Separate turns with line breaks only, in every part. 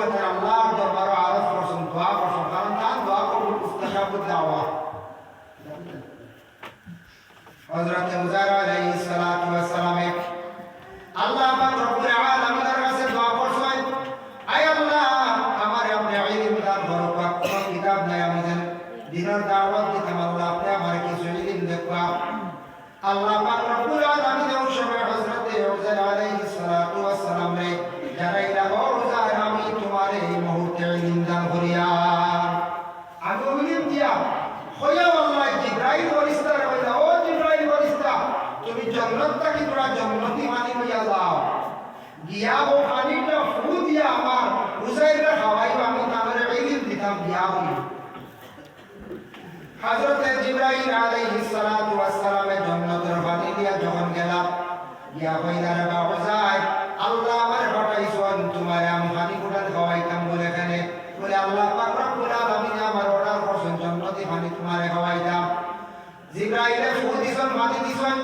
সময় তারা আল্লাহর দরবারে আরজ করছেন, দোয়া করছেন, কারণ তার দোয়া কবুল মুস্তাজাবুদ দাওয়া। হযরত উযাইর আলাইহিস সালাতু ওয়াস সালামে আল্লাহ পাক রব্বুল আলামিনের কাছে দোয়া করছেন, আয় আল্লাহ আমার আপনি ইলম দান করো, পাক কিতাব নাই আমি যেন দিনের দাওয়াত দিতাম, আল্লাহ আপনি আমার কিছু ইলম দেবা। আল্লাহ পাক রব্বুল আলামিন ওই সময় হযরত উযাইর আলাইহিস সালাতু ওয়াস সালাম রে জানাইলা, ও উযাইর আমি তোমার এই মুহূর্তে ইলম দান করিয়া আমি ইলম দিয়া হইয়া আল্লাহ জিবরাইল ফেরেশতা কইলা, ও জিবরাইল ফেরেশতা তুমি জান্নাত থেকে তোরা জান্নাতি পানি লইয়া যাও, গিয়া ও পানিটা ফু দিয়া আমার উযাইরকে খাওয়াইবা, আমি তাদের ইলম দিতাম দিয়া হই। হযরত জিবরাইল আলাইহিস সালাতু ওয়াস সালামে জান্নাতের পানি দিয়া যখন গেলাম, গিয়া কইলা রে উযাইর আল্লাহ আমার পাঠাইছেন তোমারে আমি পানি কুটান খাওয়াইতাম বলে, এখানে বলে আল্লাহ পাক রব্বুল আলামিন আমার অর্ডার করছেন জান্নাতি পানি তোমারে খাওয়াইতাম। জিবরাইলে ফু দিছেন, পানি দিছেন,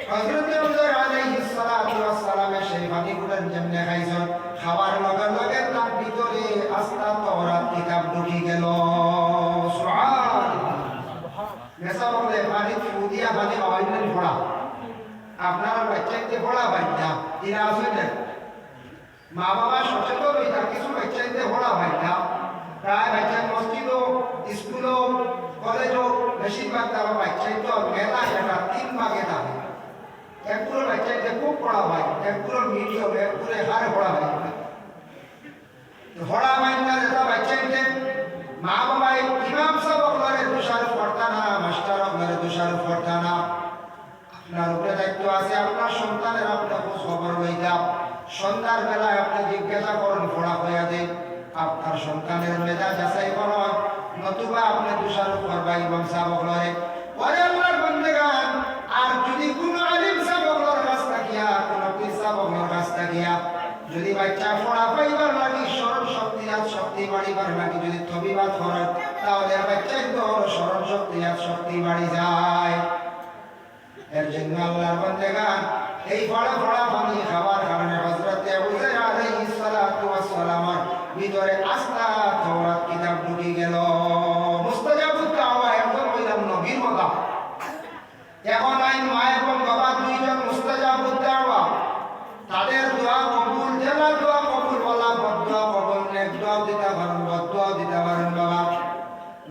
হযরত উযাইর আলাইহিস সালাতু ওয়াস সালামে সেই পানি কুটান যেমনে খাইছেন, খাবার লগে লগে তার ভিতরে আস্তা তাওরাত কিতাব ঢুকি গেল। সুবহানাল্লাহ। মেসা বলে পানি ফু দিয়া পানি খাওয়াইলেন পড়া, আপনারা বাচ্চাকে পড়া বাচ্চা এরা আসেন মা বাবা সচেতন হইতা, কিছু বাচ্চাইতে পড়া বাচ্চা প্রায় বাচ্চা মসজিদও স্কুলও কলেজও বেশিরভাগ তারা বাচ্চাইতে মেলা এটা 3 ভাগে থাকে। একগুলো বাচ্চাইতে খুব পড়া হয়, একগুলো মিডিয়াম, একগুলো হারে পড়া হয়। পড়া মাইনা যেটা বাচ্চাইতে মা বাবা ইমাম সাহেব আপনারে দোষারোপ করতা না, মাস্টার আপনারে দোষারোপ করতা না, আপনার উপরে দায়িত্ব আছে আপনার সন্তানের আপনি খোঁজ খবর লইতা, সন্ধ্যার বেলায় আপনি জিজ্ঞাসা করুন, পড়া হইয়া দেন, আপনার সন্তানের মেধা যাচাই করুন, নতুবা আপনি দোষারোপ করবা ইমাম সাহেবরে। পরে আল্লাহর বান্দাগান আর যদি কোনো আলিম সাহেবর কাছ থাকিয়া, কোনো পীর সাহেবর কাছ থাকিয়া যদি বাচ্চা পড়া পাইবার লাগি স্মরণ শক্তি আর শক্তি বাড়িবার লাগি যদি তবিবাদ করেন, তাহলে বাচ্চার তো স্মরণ শক্তি আর শক্তি বাড়ি যায়। এর জন্য আল্লাহর বান্দাগান এই পড়া পানি খাওয়ার কারণে হযরত উযাইর আলাইহিস সালাতু ওয়াস সালামের ভিতরে আস্তা তাওরাত কিতাব ঢুকে গেল। মুস্তাজাবুদ দাওয়া একদম হইলাম নবীর কথা। এখন আইন মা এবং বাবা দুইজন মুস্তাজাবুদ দাওয়া, তাদের দোয়া কবুল, যারা দোয়া কবুল বলা বদদোয়া কবুল, নেক দোয়া দিতে পারেন, বদদোয়া দিতে পারেন। বাবা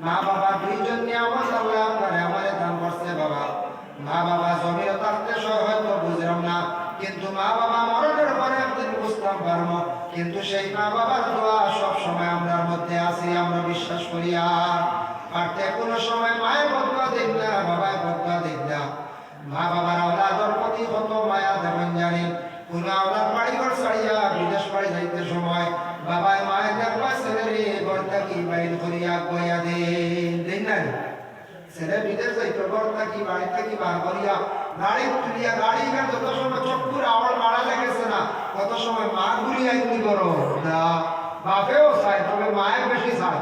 মা বাবা দুইজন নিয়ামত আল্লাহ আপনারে আমারে দান করছে। বাবা মা বাবা জমিনে থাকতে হয়তো বুঝলাম না, কিন্তু মা বাবা মরণের পরে একদিন বুঝতাম পারবো, কিন্তু সেই মা বাবার দোয়া সব সময় আমরার মধ্যে আছে, আমরা বিশ্বাস করি। আর পারতে কোনো সময় মায়ের বদদোয়া দেখ না, বাবায় বদদোয়া দেখ না। মা বাবার আওলাদের প্রতি কত মায়া দেবেন জানি। কোন আওলাদ বাড়ি ঘর ছাড়িয়া বিদেশ বাড়ি যাইতে সময় বাবায় মায়ের দেখবা ছেলেরে ঘর থাকি বাইর করিয়া গইয়া দেন না, ছেলে বিদেশ যাইতো ঘর থাকি বাড়ি থেকে বার করিয়া গাড়ি তুলিয়া গাড়ি গান যত সময় চক্কুর আওয়াজ মারা লেগেছে না, কত সময় মা ঘুরিয়া কি করো না, বাপেও চায় তবে মায়ের বেশি চায়।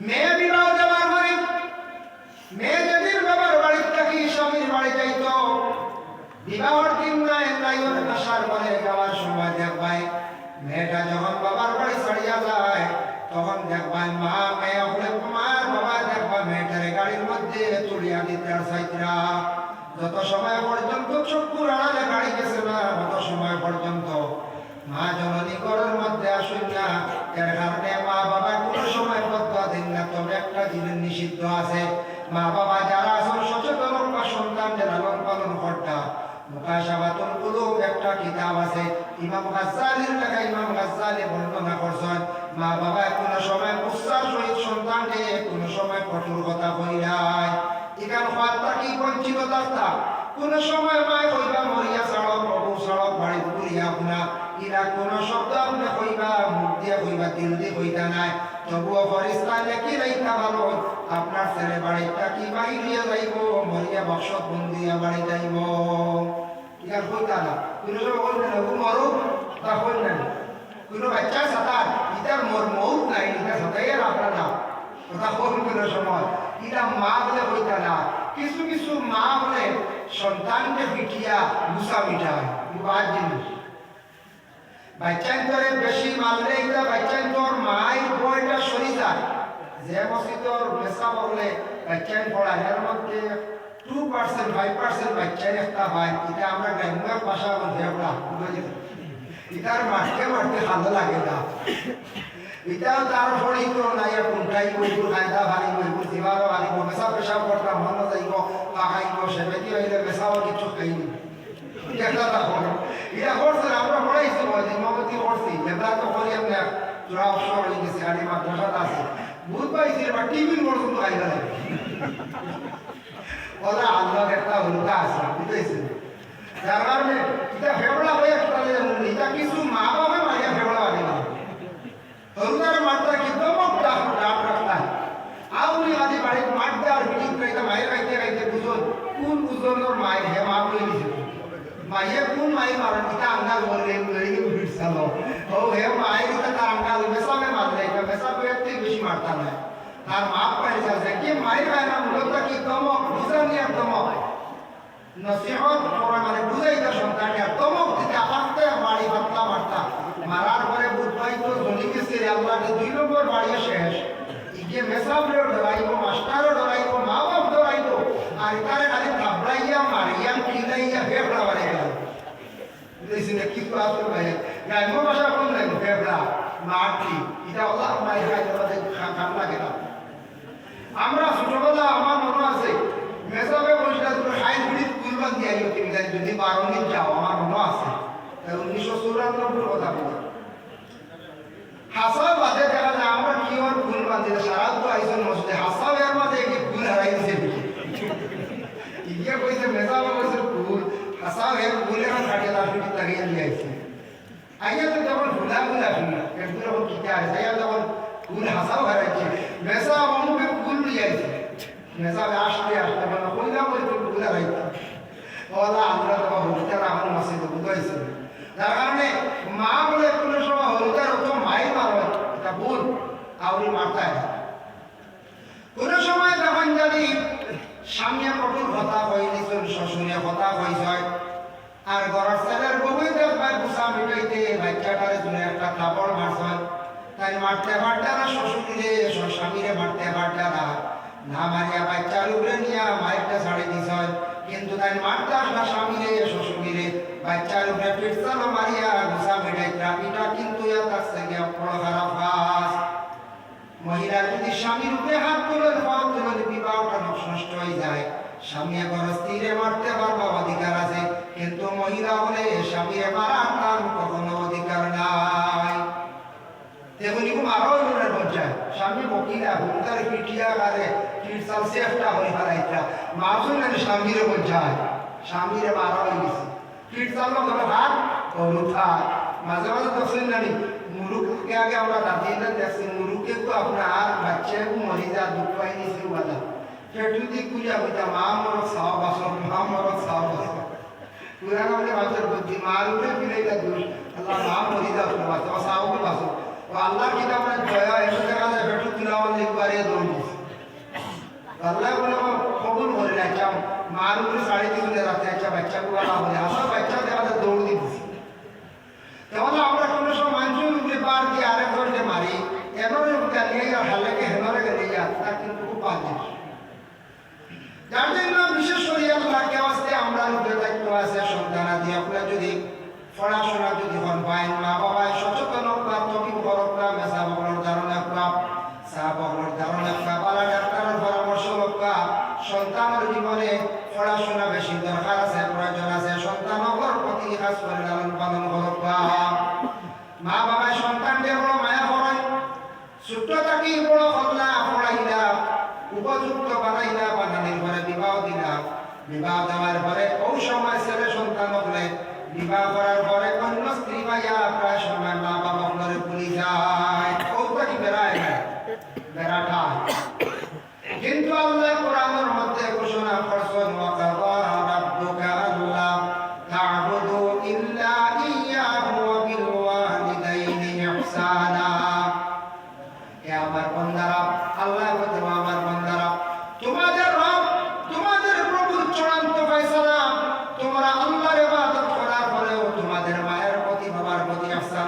মেয়ে বিবাহ দেওয়ার পরে মেয়ে যদি বাবার বাড়ি থাকি স্বামীর বাড়ি যাইতো, বিবাহের দিন নাই আসার পরে যাওয়ার সময় দেখবাই মেয়েটা যখন বাবার বাড়ি ছাড়িয়া যায়, তখন দেখবাই মা মেয়ে হলে মার বাবা দেখবা মেয়েটারে গাড়ির মধ্যে তুলিয়া দিতে চাইতরা। যত সময় পর্যন্ত চক্ষুর আড়ালে গাড়ি গেছে না, তত সময় পর্যন্ত মা জননী ঘরের মধ্যে আসুন না। এর কারণে মা বাবা কোনো সময় বদদোয়া দিন না। তবে একটা জিনিস নিষিদ্ধ আছে, মা বাবা যারা আসল সচেতন বা সন্তান যারা লালন পালন কর্তা, মুকাশাফাতুল কুলুব একটা কিতাব আছে, ইমাম গাজ্জালির লেখা, ইমাম গাজ্জালি বর্ণনা করছেন মা বাবা কোনো সময় উচ্চার সহিত সন্তানকে কোনো সময় কঠোর কথা কই নাই। এখান হওয়ারটা কি বঞ্চিত থাকতা, কোন সময় মায় কইবা মরিয়া সড়ক প্রভু সড়ক বাড়ি ঘুরিয়া আপনা, ইরা কোন শব্দ আপনি কইবা মুখ দিয়ে কইবা দিল দিয়ে কইতা নাই। তবুও ফরিস্তা লেখি রাইতা ভালো, আপনার ছেলে বাড়িটা কি বাইরিয়া যাইব, মরিয়া বক্সত বন্দিয়া বাড়ি যাইব, ইয়া কইতা না। কোন সময় বলবেন ওগু মরুক তা কইলেন, কোন বাচ্চা সাঁতার ইটার মৌত নাই, এটা সাঁতাইয়া রাখা না কথা কইল। কোন সময় ইটা মা বলে কইতা না। কিছু কিছু মা বলে সন্তানকে পিটিয়া গুসা মিঠায়, বাদ জিনিস বাচ্চান তোরে বেশি মারলে এটা বাচ্চান তোর মায়ের বইটা সরি যায় যে মসজিদর মেসা বললে বাচ্চান পড়ায় এর মধ্যে 2% 5% বাচ্চান একটা হয় এটা আমরা গ্রাম্য ভাষা বলতে আমরা এটার মাঠে মাঠে ভালো লাগে না এটাও তার ফলে তো নাই কোনটাই বইগুলো কায়দা ভারী বইগুলো দিবারও ভারী মেসা পেশাব করতাম মনে যাইব খাইব সেবেকি হইলে মেসাও কিছু খাইনি এটা করছে আমরা পড়াইছি মমতি করছি এবার তো করি আমি তোরা অবসর হয়ে গেছি আগে মাদ্রাসাটা আছে বুধ পাইছি এবার টিফিন পর্যন্ত খাই না ওরা আল্লাহর একটা হলুকা আছে বুঝতেছি যার কারণে এটা ফেবড়া হয়ে একটা এটা কিছু মা বাবা মারিয়া ফেবড়া বাড়ি না হলুদার মাঠটা কি দমক ডাক রাখতা আউলি আদি বাড়ি মাঠ দেওয়ার বিটিং করে মায়ের খাইতে খাইতে বুঝুন কোন বুঝুনোর মায়ের হে মা বলে দিছে মাইয়ে কোন মাই মারন এটা আঙ্গাল বললে লড়িকে ভিড় চালো ও হে মায়ের এটা তার আঙ্গাল মেসামে মারলে এটা মেসা পেতে বেশি মারতা না তার মাপ পাই যাচ্ছে কি মায়ের হয় না মূলত কি দমক বুঝানিয়া দমক নসিহত করা মানে বুঝাইতা সন্তানকে দমক দিতে আস্তে বাড়ি বাতলা মারতা মারার পরে বুঝ পাই তো জনি গেছে আল্লাহকে 2 নম্বর বাড়ি শেষ ইকে মেসাবরেও ডরাইবো মাস্টারও ডরাইবো মা বাপ ডরাইবো আর তারে খালি থাবড়াইয়া মারিয়া কিনাইয়া ফেবড়া বাড়ি গেল বুঝেছিনে কিছু আসলে ভাই গ্রাম্য ভাষা বললেন ফেবড়া মারটি এটা আল্লাহ মাই খাই আমাদের খাম লাগে না আমরা ছোটবেলা আমার মনে আছে মেসাবে বসলে তুমি হাই ব্রিজ কুরবান দিয়ে আইও তুমি যদি 12 দিন যাও আমার মনে আছে 1994 কথা বলি হাসাব বাদে দেখা যায় আমরা কি ওর ভুল বাঁধি সারা তো আইসন মসজিদে হাসাবের মাঝে কি ভুল হারাই দিছে ইয়ে কইছে মেসাবে কইছে ভুল হাসাবের ভুলের কাটিয়ে তার পিঠে লাগিয়ে নিয়ে আইছে আইয়া তো যখন ভুলা শুনলা একটু যখন কিতা আছে আইয়া যখন ভুল হাসাব হারাইছে মেসাব অমুকে ভুল নিয়ে আইছে মেসাবে আসতে মানে কইলা বলে ভুল হারাইছে ওলা আমরা তো হলুদার আমার মসজিদে বুঝাইছে যার কারণে মা বলে কোনো সময় হলুদার অত মাই মারো এটা ভুল আউরি মারতায় কোনো সময় যখন জানি সামনে কঠোর কথা হয়নি শ্বশুরে কথা হয়েছে আর ঘরের ছেলের বউই দেখবার গুছা মিটাইতে বাচ্চাটারে জন্য একটা থাপড় মারছে তাই মারতে পারতে না শ্বশুরে স্বামীরে মারতে পারতে না মারিয়া বাচ্চার উপরে নিয়ে মায়েরটা ছাড়ি দিছ কিন্তু তাই মারতে আসলা স্বামীরে শ্বশুরে বাচ্চার উপরে পিঠসালো মারিয়া গুছা মিটাইতা এটা কিন্তু তার থেকে বড় খারাপ কাজ মহিলা যদি স্বামীর উপরে হাত তুলে পাও তুলে বিবাহটা নষ্ট হয়ে যায় স্বামী এখন স্ত্রীরে মারতে পারবা অধিকার আছে কিন্তু মহিলা হলে স্বামীরে মারার তার কখনো অধিকার নাই তেমনি আরো মনের পর্যায়ে স্বামী বকিলা হুঙ্কারে পিটিয়া কারে পিঠসাল সেফটা হয়ে হারাইতা মা শুনলেন স্বামীরে পর্যায়ে স্বামীরে মারা হয়ে গেছে পিঠসাল ধরো হাত হলুদ মাঝে মাঝে দেখছেন জানি মুরুখকে আগে আমরা দাদিরা দেখছি মুরুখে তো আপনার বাচ্চা মরি যা দুঃখ পাইনি সে বাধা সেটু দিক পূজা হইতা মা মরক সাও বাসন মা মরক সাও বাসন পুরানো হলে বাচ্চার বুদ্ধি মার উপরে ফিরাইতা দোষ আল্লাহ মা মরি যা তোমার বাচ্চা সাওকে বাসন ও আল্লাহ কিনা আমরা জয়া এসে দেখা যায় বেটু তুলাওয়াল লিখবারে দৌড় দিছে আল্লাহ বলে কবুল করে না চাও মার উপরে 3.5 রাতে একটা বাচ্চা বলা বলে আসল বাচ্চা দেখা যায় দৌড় দিতেছে তাহলে আমরা কোনো সময় মানুষের উপরে পার দিয়ে আরেকজনকে মারি এমনই নিয়ে যাও হালেকে হেনরে গেলে তা কিন্তু খুব বাজে যার জন্য বিশেষ করে আল্লাহ কেওয়াজতে আমরা উপরে দায়িত্ব আছে সন্তানাদি আপনারা যদি পড়াশোনা যদি হন পাইন মা বাবায় সচেতন হওয়া তবে বড়রা মেসা বাবার ধারণা করা সাহাবাহর ধারণা করা বালা ডাক্তারের পরামর্শ লক্ষ্য সন্তানের জীবনে পড়াশোনা বেশি দরকার আছে প্রয়োজন আছে সন্তানের প্রতি খাস করে লালন পালন করা মা বাবা সন্তানকে বড় মায়া করেন ছোট থাকি বড় হল্লা পড়াইলা উপযুক্ত বানাইলা বানানির পরে বিবাহ দিলা বিবাহ দেওয়ার পরে ওই সময় ছেলে সন্তান হলে বিবাহ করার পরে অন্য স্ত্রী পাইয়া প্রায় সময় মা বাবা ঘরে ভুলি যায় ওটা কি বেড়ায় না বেড়াটা কিন্তু আল্লাহ কোরআনের মধ্যে ঘোষণা করছেন ওয়া কাযা রাব্বুকা আল্লা তা'বুদু ইল্লা ইয়্যাহু ওয়া বিল ওয়ালিদাইনি ইহসানা হে আমার বান্দারা আল্লাহ বলে আমার বান্দারা তোমাদের রব তোমাদের প্রভুর চূড়ান্ত ফয়সালা তোমরা আল্লাহর ইবাদত করার পরেও তোমাদের মায়ের প্রতি বাবার প্রতি ইহসান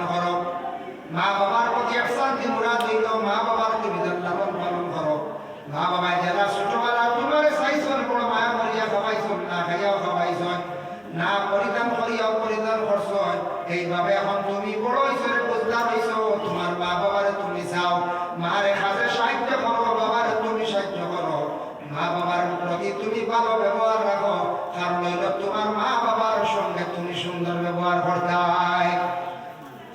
ভালো ব্যবহার রাখো, কারণ হইল তোমার মা বাবার সঙ্গে তুমি সুন্দর ব্যবহার করতাই।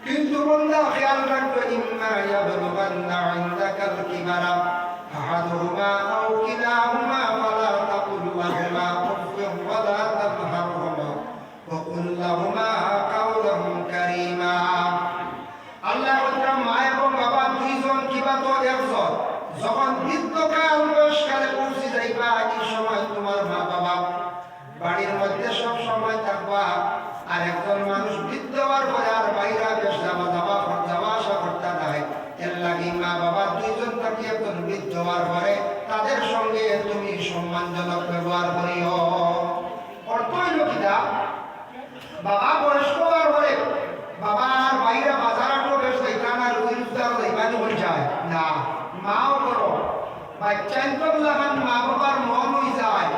কিন্তু বন্ধা খেয়াল রাখবে, ইম্মা ইয়াবলুগান্না ইনদাকাল কিবারা আহাদুহুমা আও কিলাহুমা ফালা তাকুল লাহুমা উফফিন ওয়ালা তানহারহুমা ওয়া কুল লাহুমা কাওলান কারীমা। আল্লাহ বলেন মা এবং বাবা দুইজন কিবা তো একজন যখন বৃদ্ধকাল বয়সকালে পৌঁছে যাইবা, এই সময় তোমার মা বাবা বাড়ির মধ্যে সব সময় থাকবা। আর একজন মানুষ বৃদ্ধ হওয়ার পরে আর বাইরে বেশ যাওয়া আসা করতে নাই। এর লাগে মা বাবা দুইজন থাকি একজন বৃদ্ধ হওয়ার পরে তাদের সঙ্গে তুমি সম্মানজনক ব্যবহার করিও। অর্থ হইল কিনা, বাবা বয়স্ক হওয়ার পরে বাবা আর বাইরে বাজার আটো বেশ যাইতাম আর রুই রোজগার যাইবানি হয়ে যায় না, মাও করো। বাচ্চান্তর লাগান মা বাবার মন হয়ে যায়।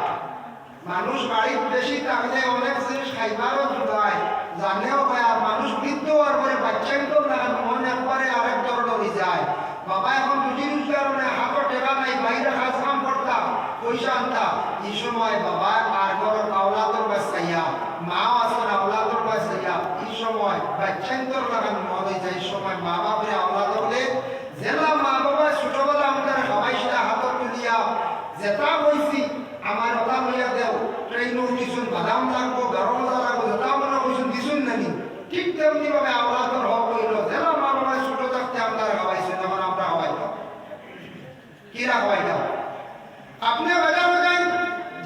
মানুষ বাড়ির বেশি থাকলে অনেক জিনিস খাইবারও জোগায়, জানেও হয়। আর মানুষ বৃদ্ধ হওয়ার পরে বাচ্চান্তর লাগান মন একবারে আরেক ধরনের হয়ে যায়। বাবা এখন রুজি রোজগার হাতও টেকা নাই, বাইরে কাজ কাম করতাম, পয়সা আনতাম। এই সময় বাবা আর ঘরের আওলাদর বাঁচাইয়া, মাও আছেন আওলাদর বাঁচাইয়া, এই সময় বাচ্চান্তর লাগান মন হয়ে যায়। এই সময় মা বাপরে আওলাদ হলে জেলা মা বাবা ছোটবেলা আমাদের খাওয়াইছিল হাতত তুলিয়া, যেটা বইছি আমার কথা লইয়া দেও, ট্রেনও দিছুন, বাদাম লাগবো, গরম মজা লাগবো, যেটা মনে কইছুন দিছুন নানি। ঠিক তেমনি ভাবে আওলাদর হক হইল, জেলা মা বাবা ছোট থাকতে আপনারা খাওয়াইছেন, এখন আমরা খাওয়াইতাম। কিরা খাওয়াইতাম? আপনি বাজারে যান,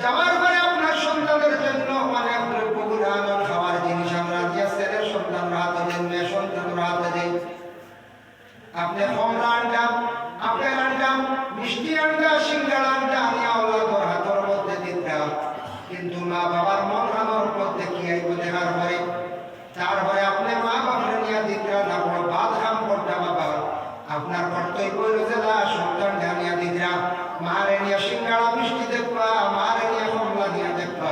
যাওয়ার পরে আপনার সন্তানের জন্য অনেক দ্রব্যগুলো আনন্দ খাওয়ার জিনিস আমরা দিয়া ছেলের সন্তানরা হাতে দেন, মেয়ে সন্তানরা হাতে দেন। আপনি কমলা আনতাম, আপেল আনতাম, মিষ্টি আনতাম, সিঙ্গাড়া আনতাম, আনিয়া ওলাদর হাতের মধ্যে দিতাম। কিন্তু মা বাবার মন আমার মধ্যে কি আইব দেখার পরে, তারপরে আপনি মা বাবার নিয়ে দিতা না বড় বাদ কাম করতাম। বাবা আপনার কর্তব্য হইল যে না সন্তান জানিয়া দিতা, মারে নিয়ে সিঙ্গাড়া মিষ্টি দেখবা, মারে নিয়ে কমলা দিয়া দেখবা।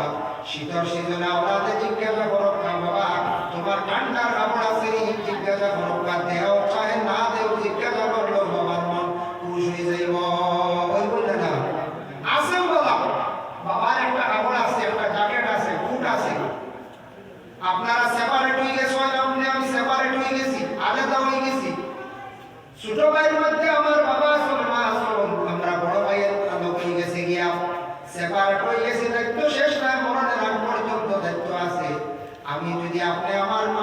শীতর সিজনে ওলাদে জিজ্ঞাসা করো, বাবা তোমার ঠান্ডার কাপড় আছে, জিজ্ঞাসা করো, দেহ চাহে না দেও, জিজ্ঞাসা করলো বাবার মন খুশ হয়ে যাইব। ওই বললে না আছে বলা, বাবার একটা কাপড় আছে, একটা জ্যাকেট আছে, বুট আছে। আপনারা সেপারেট হয়ে গেছে, আমি সেপারেট হয়ে গেছি, আলাদা হয়ে গেছি। ছোট ভাইয়ের মধ্যে আমার বাবা আসল, মা আসল, আমরা বড় ভাইয়ের লোক হয়ে গেছে গিয়া সেপারেট হয়ে গেছি। দায়িত্ব শেষ নয়, মরণের আগ পর্যন্ত দায়িত্ব আছে। আমি যদি আপনি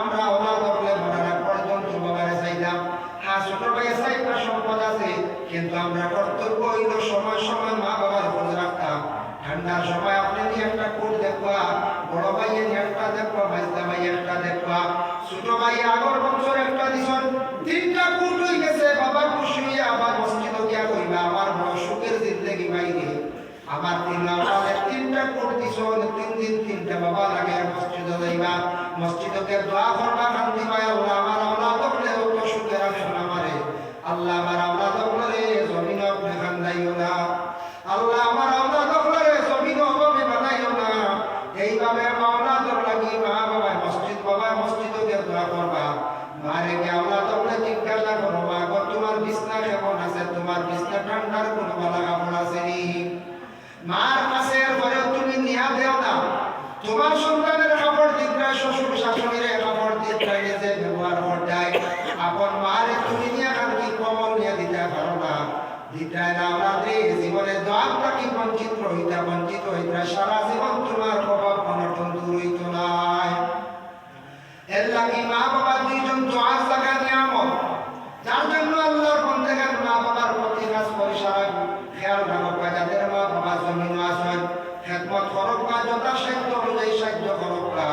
আমরা ওলাদ হলে মরার আগ পর্যন্ত বাবারে চাইলাম। হ্যাঁ ছোট ভাইয়ের চাইটা সম্পদ আছে, কিন্তু আমরা কর্তব্য হইল সময় সময় মা বাবার খোঁজ রাখতাম। ঠান্ডার সময় আপনি নিয়ে একটা কোট দেখবা, বড় ভাইয়ের নিয়ে একটা দেখবা, ভাইজা ভাই একটা দেখবা, ছোট ভাই আগর বছর একটা দিছন, তিনটা কোট হয়ে গেছে। বাবা খুশি হইয়া আবার মসজিদ গিয়া কইবা আমার বড় সুখের জিন্দেগি বাইরে, আমার তিনটা কোট দিছন, 3 দিন 3টা বাবা লাগে মসজিদে যাইবা, মসজিদকে দোয়া করবা, কান্দি ভাই আল্লাহ আমার আওলাদ হলে অত সুখে রাখেন আমারে, আল্লাহ আমার আওলাদ হলে জমিন আপনি খান্দাইও না, আল্লাহ আমার আওলাদ হলে জমিন অভাবে বানাইও না। এইভাবে আওলাদর লাগি মা বাবা মসজিদকে দোয়া করবা। মারে কে আওলাদ হলে জিজ্ঞাসা করো, মা গো তোমার বিছনা কেমন আছে, তোমার বিছনা ঠান্ডার কোনো বালা কাপড় আছে নি? মার কাছে এরপরেও তুমি নিয়া দেও না, তোমার সন্তানের কাপড় দিকরা, শ্বশুর শাশুড়ির কাপড় দিকরা যে ব্যবহার করতাই, আপন মারে তুমি নিয়ে কালকি কমল নিয়ে দিতে পারো না, দিতাই না। আমাদের জীবনে দোয়াটা কি বঞ্চিত হইতা সারা জীবন তোমার প্রভাব অনটন দূর হইত নাই। এর লাগি মা বাবা দুইজন দোয়ার জায়গা নিয়ামত, যার জন্য আল্লাহর বন্দেগান মা বাবার প্রতি কাজ পরিসারা খেয়াল রাখবা। যাদের মা বাবা জমিন আসেন খেদমত করবা, যথা সাধ্য অনুযায়ী সাহায্য করবা।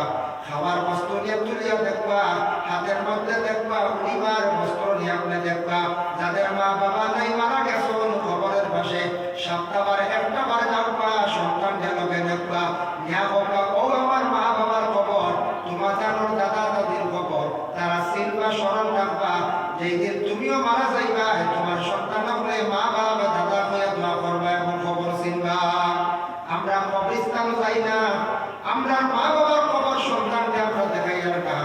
খাবার বস্তু নিয়ে তুলিয়া দেখবা, হাতের মধ্যে দেখবা, পরিবার বস্ত্র নিয়ে আপনি দেখবা। যাদের মা বাবা নাই মারা গেছেন খবরের পাশে সপ্তাহবার একটা বার যাবা, সন্তান ঢেলকে দেখবা, নিয়া বলবা ও আমার মা বাবার খবর, তোমার জানোর দাদা দাদির খবর, তারা চিনবা, স্মরণ রাখবা। যেই দিন তুমিও মারা যাইবা, তোমার সন্তান হলে মা বাবা দাদা হয়ে দোয়া করবা এবং খবর চিনবা। আমরা কবরস্থান যাই না, আমরা মা বাবার খবর সন্তানকে আমরা দেখাই না।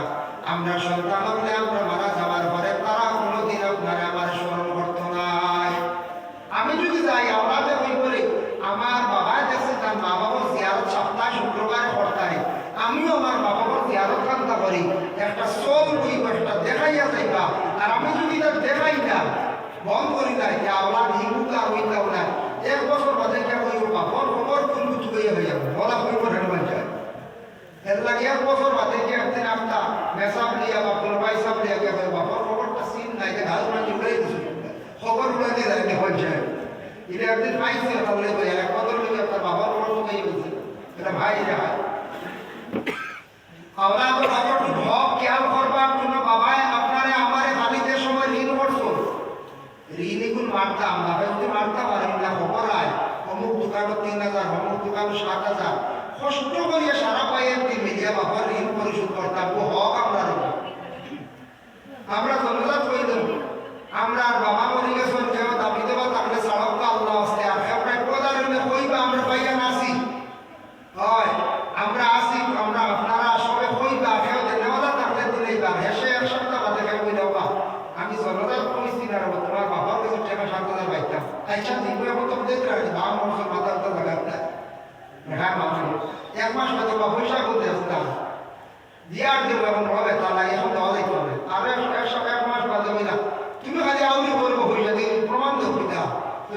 আমরা সন্তান হলে আমরা মারা যাওয়ার পরে তারা কোনোদিন আপনারা আমার স্মরণ করতো না। বন্ধ করি নাই যে আওলা হিমুকা হইতাও নাই 1 বছর বাদে কে কইও বাপর খবর কোন কিছু হয়ে যাবে বলা কইব হেডমান যায় এর লাগে 1 বছর বাদে কে একদিন আপনা মেসাব লিয়া বা কোন পয়সা লিয়া কে বাপর খবরটা সিন নাই যে গাল মানে উড়াই দিছে খবর উড়াই দিয়ে যায় হয়ে যায় এটা একদিন পাইছে তাহলে কই এক বছর লিয়া তার বাবার খবর তো কই হইছে এটা ভাই রে ভাই আওলা তো খবর তো হক খেয়াল করবা কোন বাবায় আপনারে আমারে খালিতে সময় ঋণ করছো ঋণ এগুন মারতাম না যদি মারতাম আর না খবর আয় অমুক দোকানে 3000 অমুক দোকানে 7000 কষ্ট করিয়া সারা পায়ে মিলিয়া বাবার ঋণ পরিশোধ করতাম ও হক আমরা জনজাত হয়ে দেব আমরা বাবা মরে গেছেন কেউ দাবি দেবা তাহলে সাড়ক আল্লাহ আসতে আর আমরা প্রধান হইবা আমরা পাইয়া নাসি হয় আমরা আসি আমরা আপনারা সবে হইবা কেউ দেওয়া তাহলে দিলেইবা হেসে 1 সপ্তাহ বাদে কেউ হইবা আমি জনজাত পরিস্থিতি আর তোমার বাবার কাছে টাকা 7000 পাইতাম আচ্ছা দিবো এখন তো দেখতে রাখি বাবা মরছে মাথা তো লাগাতে হ্যাঁ মামা 1 মাস বাদে বাবা পয়সা করতে আসতাম দিয়ার দেবো এখন হবে তা লাগে এখন দেওয়া যাইতে হবে আর 1 মাস বাদে হইলা তুমি খালি আউলি করবো হইয়া দিন প্রমাণ দেবো দাও তো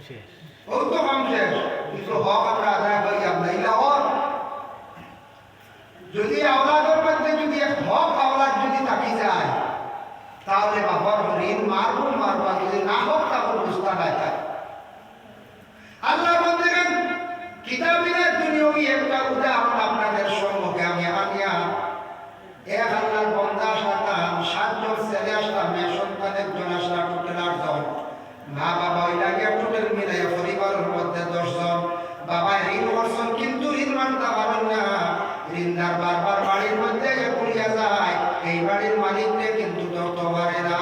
শেষ ও তো কাম শেষ কিন্তু হক আমরা আদায় করি আপনার ইলা হক যদি আওলাদের মধ্যে যদি এক হক আওলাদ যদি থাকি যায় তাহলে বাবার ঋণ মারবা যদি না হোক তাহলে বুঝতে নাই থাকে আল্লাহ বলতেন কিতাবিনের দুনিয়াবি একটা উদাহরণ আপনাদের সম্মুখে আমি আনিয়া এক আল্লাহর বন্দা আসলাম 7 জন ছেলে আসলাম মেয়ে সন্তান 1 জন আসলাম টোটাল 8 জন মা বাবা ওই লাগে টোটাল মিলাইয়া পরিবারের মধ্যে 10 জন বাবা ঋণ করছেন কিন্তু ঋণ মানতে পারেন না ঋণদার বারবার বাড়ির মধ্যে পড়িয়া যায় এই বাড়ির মালিককে কিন্তু ধরতে পারে না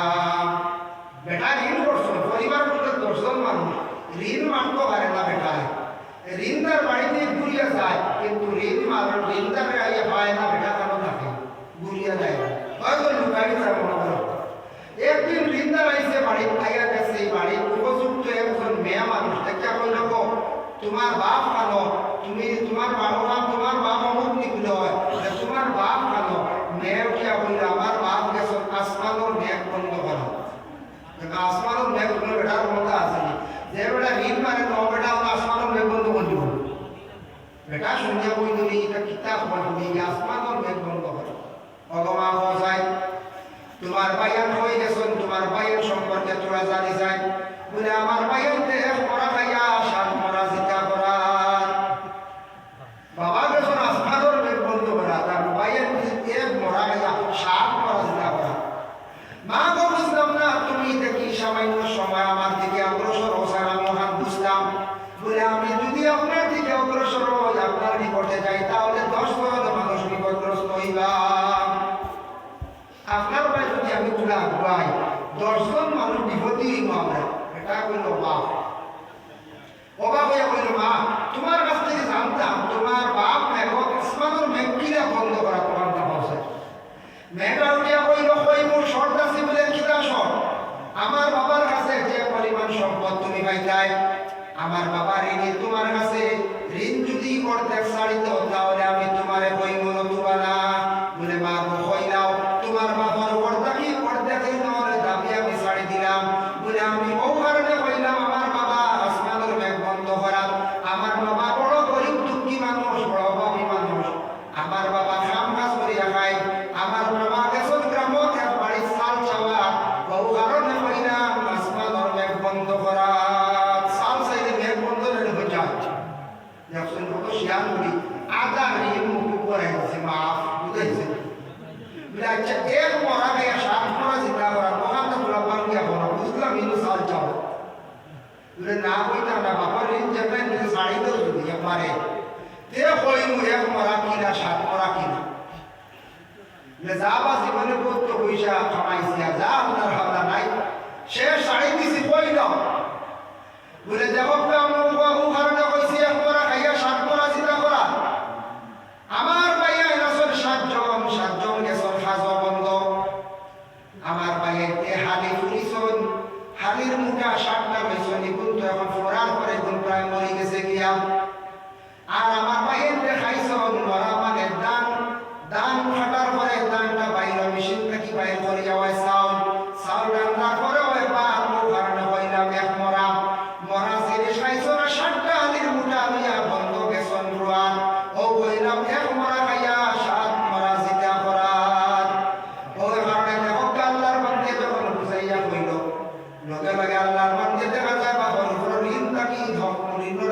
বেটা ঋণ করছেন পরিবার টোটাল 10 জন মানুষ ঋণ মানতে পারে না বেটা ঋণদার বাড়িতে ঘুরিয়া যায় কিন্তু ঋণদার আইয়া পায় না বেটা কেন থাকে ঘুরিয়া যায় হয়তো লুকাই যায় মনে করো একদিন ঋণদার আইসে বাড়ি খাইয়া গেছে এই বাড়ির উপযুক্ত একজন মেয়ে মানুষ দেখা কইল তোমার বাপ খানো তুমি তোমার বাপ অমুক নিকুল হয় তোমার বাপ খানো মেয়ে উঠিয়া কইল আমার বাপ গেছে আসমানোর মেঘ বন্ধ করা আসমানোর মেঘ কোনো বেটার ক্ষমতা আছে যে বেটা ঋণ মানে তো বেটা আসমানোর মেঘ বন্ধ করে দিব বেটা শুনিয়া কইল এটা কিতাব বলবি আসমানোর মেঘ বন্ধ করে ভগবান যায় তোমার ভাইয়ান হয়ে গেছেন তোমার ভাইয়ের সম্পর্কে তোরা জানি যায় বলে আমার ভাইয়ানতে এক মরা খাইয়া 7 মরা জিতা করা বাবা গেছেন আসমানোর মেঘ বন্ধ করা তার ভাইয়ের এক মরা খাইয়া 7 মরা জিতা করা মা গো বুঝলাম না তুমি দেখি সামান্য সময় আমার দিকে অগ্রসর হোসেন আমি ওখান বুঝতাম বলে আমি যদি আপনার দিকে অগ্রসর হই আপনার নিকটে যাই তাহলে 10 জন মানুষ বিপদগ্রস্ত হইবা আপনার ভাই যদি আমি তুলে আগুয়াই 10 জন মানুষ বিপদই হইব আমরা এটা কইল বাপ অবাক হইয়া কইল মা তোমার কাছ থেকে জানতাম তোমার বাপ মেঘ আসমানের মেঘ কিনা বন্ধ করা তোমার নাম আছে মেঘা উঠিয়া কইল কই মোর শর্ট আছে বলে কিনা শর্ট আমার বাবার কাছে যে পরিমাণ সম্পদ তুমি পাইতাই আমার বাবা ঋণী তোমার কাছে ঋণ যদি অর্ধেক ছাড়িত তাহলে আমি তোমারে কইব নতুবা না বলে মা কইলাও তোমার বাবার অর্ধেক নরে দাবি আমি ছাড়ি দিলাম বলে আমি ও কারণে কইলাম আমার বাবা আসমানের মেঘ বন্ধ করা আমার বাবা বড় গরিব দুঃখী মানুষ বড় অভাবী মানুষ আমার বাবা কাম কাজ করিয়া খায় আমার বাবা গেছেন গ্রামত এক বাড়ির চাল চাওয়া বহু কারণে কইলাম আসমানের মেঘ বন্ধ করা চাল চাইলে মেঘ বন্ধ হয়ে যায় দেখছেন কত শিয়াল করি আদা ঋণ মুখ করে গেছে মাফ বুঝাইছে আচ্ছা এক মরা গাইয়া 7 মরা জিতা করা ওখান তো গোলাপ বাঙ্গিয়া বলা বুঝলাম ইনু চাল চাও বলে না কইতাম না বাবার ঋণ যেটা নিজে শাড়ি তো যদি একবারে তে কইমু এক মরা কিনা 7 মরা কিনা বলে যা বা জীবনে কত পয়সা কামাইছি যা আপনার হাওলা নাই সে শাড়ি দিছি কইল বলে দেখো আমরা ও কারণে কইছি এক মরা খাইয়া 7 মরা জিতা করা আমার ভাইয়া এনাসর 7 জন গেছন হাজা বন্ধ আমার ভাইয়াতে হালি ফুরিছন হালির মুখা 7টা লইছন কিন্তু এখন ফোরার পরে কোন প্রায় মরে গেছে গিয়া আর আমার ভাইয়াতে খাইছন মরা মানে দান ফাটার পরে দানটা বাইরে মেশিন থেকে বাইরে করে যাওয়ায় চাউল রান্না করে ওই ভাত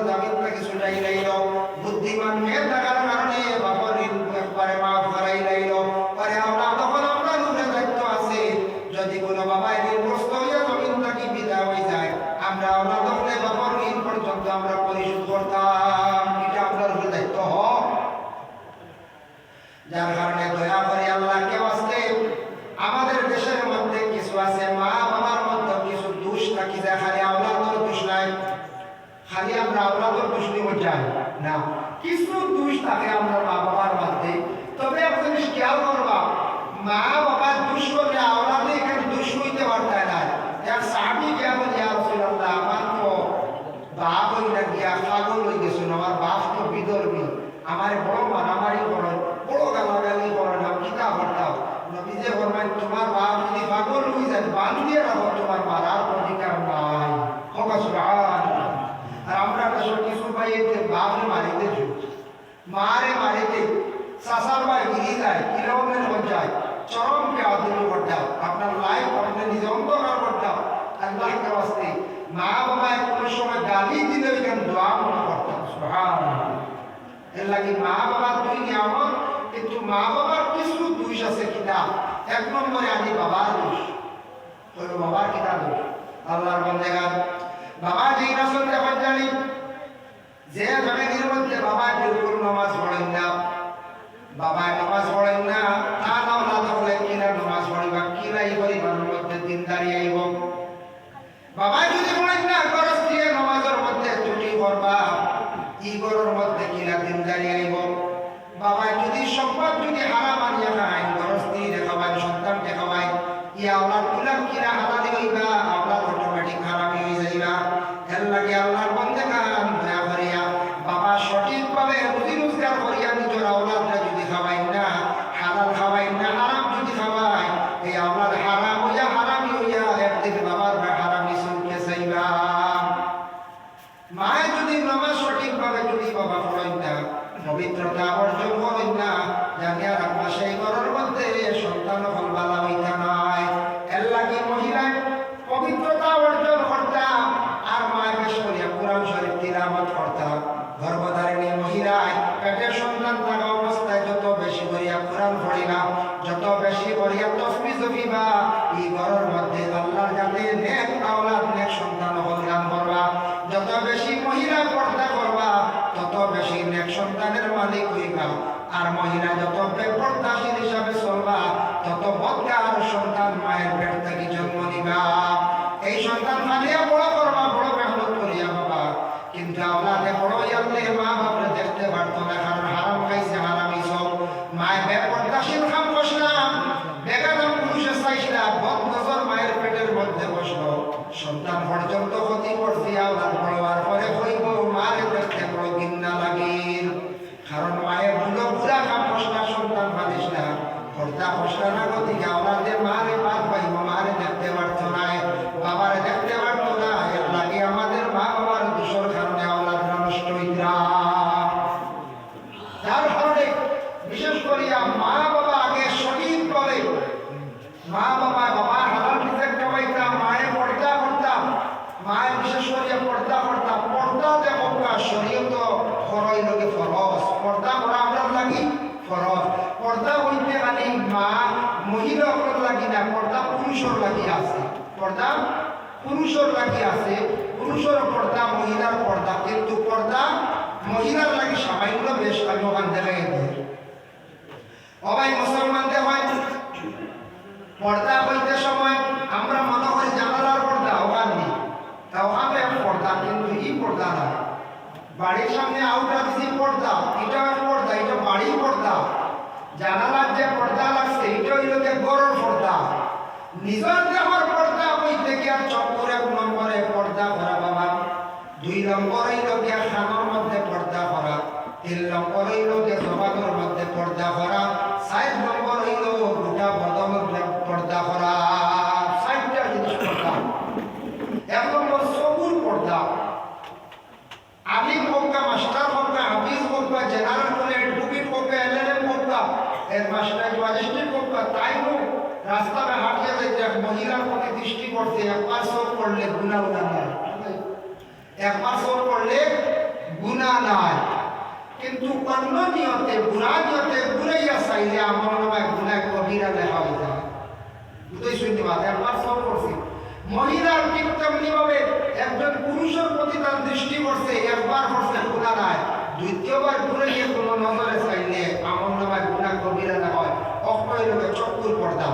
জামিন থেকে ছুটাই লাইল বুদ্ধিমান মেয়ে থাকার কারণে বাবার ঋণ একবারে মাফ করাই লাইল পরে আমরা তখন আমরা উপরে দায়িত্ব আছে যদি কোনো বাবা ঋণগ্রস্ত হইয়া জমিন থেকে বিদায় হয়ে যায় আমরা আমরা তখন বাবার ঋণ পর্যন্ত আমরা পরিশোধ করতাম এটা আপনার উপরে দায়িত্ব হয় যার কারণে দয়া করে আল্লাহকে বাঁচতে আমাদের দেশের মধ্যে কিছু আছে মা বাবার মধ্যে কিছু দোষ থাকি যায় খালি আওলাদের দোষ নাই খালি আমরা আওলাদের দোষ নিয়ে যাই না কিছু দোষ থাকে আমরা মা বাবার মধ্যে তবে একটা জিনিস খেয়াল করবা মা বাবার দোষ করলে আওলাদে এখানে দোষ হইতে পারতে না এক সাহাবী কে বলে ইয়া রাসূলুল্লাহ আমার তো বাপ হইলা গিয়া পাগল হয়ে গেছে আমার বাপ তো বিধর্মী আমার বড় মারামারি করে বড় গালাগালি করে না কিতা করতাম নবীজি ফরমান তোমার বাপ যদি পাগল হয়ে যায় বাঁধিয়ে রাখো তোমার মারার অধিকার নাই হোক সুবহানাল্লাহ আর আমরা দেশের কিছু ভাইয়ের বাপরে মারিতে মারে মারিতে সাসার ভাই গিরি যায় কিলোমের যায় চরমকে আদর করতাম আপনার লাইফ আপনি নিজে অন্ধকার করতাম আল্লাহকে বাস্তে মা বাবায় কোনো সময় গালি দিলে ওইখানে দোয়া মনে করতাম সুবহানাল্লাহ এর লাগি মা বাবার দুই নিয়ামত কিন্তু মা বাবার কিছু দোষ আছে কিনা এক নম্বরে আনি বাবার দোষ ওই বাবার কিনা দোষ আল্লাহর বান্দাগান বাবা যেই রাসূল যখন জানি যে জমিনের মধ্যে বাবা বিলকুল নামাজ পড়েন না বাবা নামাজ পড়েন না তা না হলে কিনা নামাজ পড়িবা কিলাই পরিবারের মধ্যে দিনদারি আইব বাবা যদি পড়েন না খরচ দিয়ে নামাজের মধ্যে ত্রুটি করবা ইগরের মধ্যে কিনা দিনদারি আইব বাবা যদি সম্পদ যদি হারাম আনিয়া খায় খরচ দিয়ে দেখাবাই সন্তান দেখাবাই ইয়া আল্লাহ কুলাম কিনা হালালি হইবা আল্লাহ অটোমেটিক হারামি হয়ে যাইবা এর লাগে আল্লাহর বান্দাগান দয়া করিয়া বাবা সঠিকভাবে রুজি রোজগার করিয়া নিজের আওলাদরা যদি খাওয়াই না হালাল খাওয়াই না হারাম যদি খাওয়াই এই আওলাদ হারাম হইয়া হারামি হইয়া একদিন বাবার হারামি শুনতে চাইবা মায়ের যদি নামাজ সঠিকভাবে যদি বাবা পড়েন না পবিত্রতা অর্জন করেন না জানিয়া রাখবা সেই ঘরের মধ্যে সন্তান ফল বালা হইতা নয় এর লাগে মহিলায় পবিত্রতা অর্জন করতাম আর মায়ের বেশ করিয়া কোরআন শরীফ তিলাওয়াত করতাম গর্ভধারিণী মহিলায় পেটের সন্তান থাকা অবস্থায় যত বেশি করিয়া কোরআন পড়িবা যত বেশি করিয়া তাসবিহ জপিবা এই ঘরের মধ্যে আল্লাহর যাতে নেক আওলাদ নেক সন্তান কল্যাণ করবা যত বেশি মহিলা পর্দা করবা তত বেশি নেক সন্তানের মালিক হইবা আর মহিলা যত বেপর্দাশীল হিসাবে চলবা তত বদকার সন্তান মায়ের পেট থেকে জন্ম নিবা এই সন্তান মানিয়া বড় করবা বড় মেহনত করিয়া বাবা কিন্তু আওলাদে বড় ইয়ালে মা বাপরে দেখতে পারতো না কারণ হারাম খাইছে হারামি সব মায়ের বেপর্দাশীল খাম বসলাম বেগানা পুরুষে চাইছিলা বদ নজর মায়ের পেটের মধ্যে বসলো সন্তান পর্যন্ত ক্ষতি করছে আওলাদ বড়বার পরে হইব মারে দেখতে বড় ঘৃণা লাগিল কারণ মায়ের ভুলো পুরা খাম বসলা সন্তান পালিস না পর্দা বসলা না গতিকে আওলাদে মারে পার পাইব মারে দেখতে পারতো না বাবারে দেখতে পারতো না এর লাগে আমাদের মা বাবার দোষের কারণে আওলাদরা নষ্ট হইতরা যার কারণে বিশেষ করিয়া মা বাবা আগে সঠিকভাবে মা বাবা হালাল রিজিক কামাইতাম মায়ের পর্দা করতাম মায়ের বিশেষ করিয়া পর্দা করতাম পর্দা দেখো শরীয়ত খরই লগে ফরজ পর্দা করা আপনার লাগি ফরজ পর্দা হইতে খালি মা মহিলা আপনার লাগি না পর্দা পুরুষের লাগি আছে পর্দা পুরুষের লাগি আছে পুরুষের পর্দা মহিলার পর্দা কিন্তু পর্দা মহিলার লাগি সামান্য বেশ আমি ওখান থেকে অবাই মুসলমানদের হয় পর্দা হইতে সময় আমরা মনে করি জানালার পর্দা ওখান নেই তা ওখানে পর্দা কিন্তু এই পর্দা না বাড়ির সামনে আউটার দিছি পর্দা এটা পর্দা এটা বাড়ির পর্দা জানালার যে পর্দা লাগছে এটা হইল যে গরুর পর্দা নিজের দেহর পর্দা হইতে গিয়া চক্কর 1 নম্বরে পর্দা করা বাবা 2 নম্বর হইল গিয়া খানোর মধ্যে পর্দা করা 3 নম্বর হইল গিয়া জবানের মধ্যে পর্দা করা 4 নম্বর হইল গোটা বদনের পর্দা করা 4টা জিনিস পর্দা 1 নম্বর সবুর পর্দা আলিম হোক মাস্টার হোক হাফিজ হোক জেনারেল করে এডভোকেট হোক এলএলএম হোক এর মাস্টার ম্যাজিস্ট্রেট হোক তাই হোক রাস্তায় হাঁটিয়ে যাইতে মহিলার প্রতি দৃষ্টি করতে একবার চোখ পড়লে গুণা উদান একবার চোখ পড়লে নাই, কিন্তু অন্য নিয়তে গুণা নিয়তে ঘুরাইয়া চাইলে আমার নামায় গুণা কবিরা লেখা হয়ে যায়। বুঝতেই শুনতে পারে একবার সব করছি মহিলার ঠিক তেমনি ভাবে একজন পুরুষের প্রতি তার দৃষ্টি করছে, একবার করছে গুণা নাই, দ্বিতীয়বার ঘুরাইয়া কোনো নজরে চাইলে আমার নামায় গুণা কবিরা না হয়। অক্ষয় লোকে চক্ষুর পর্দা,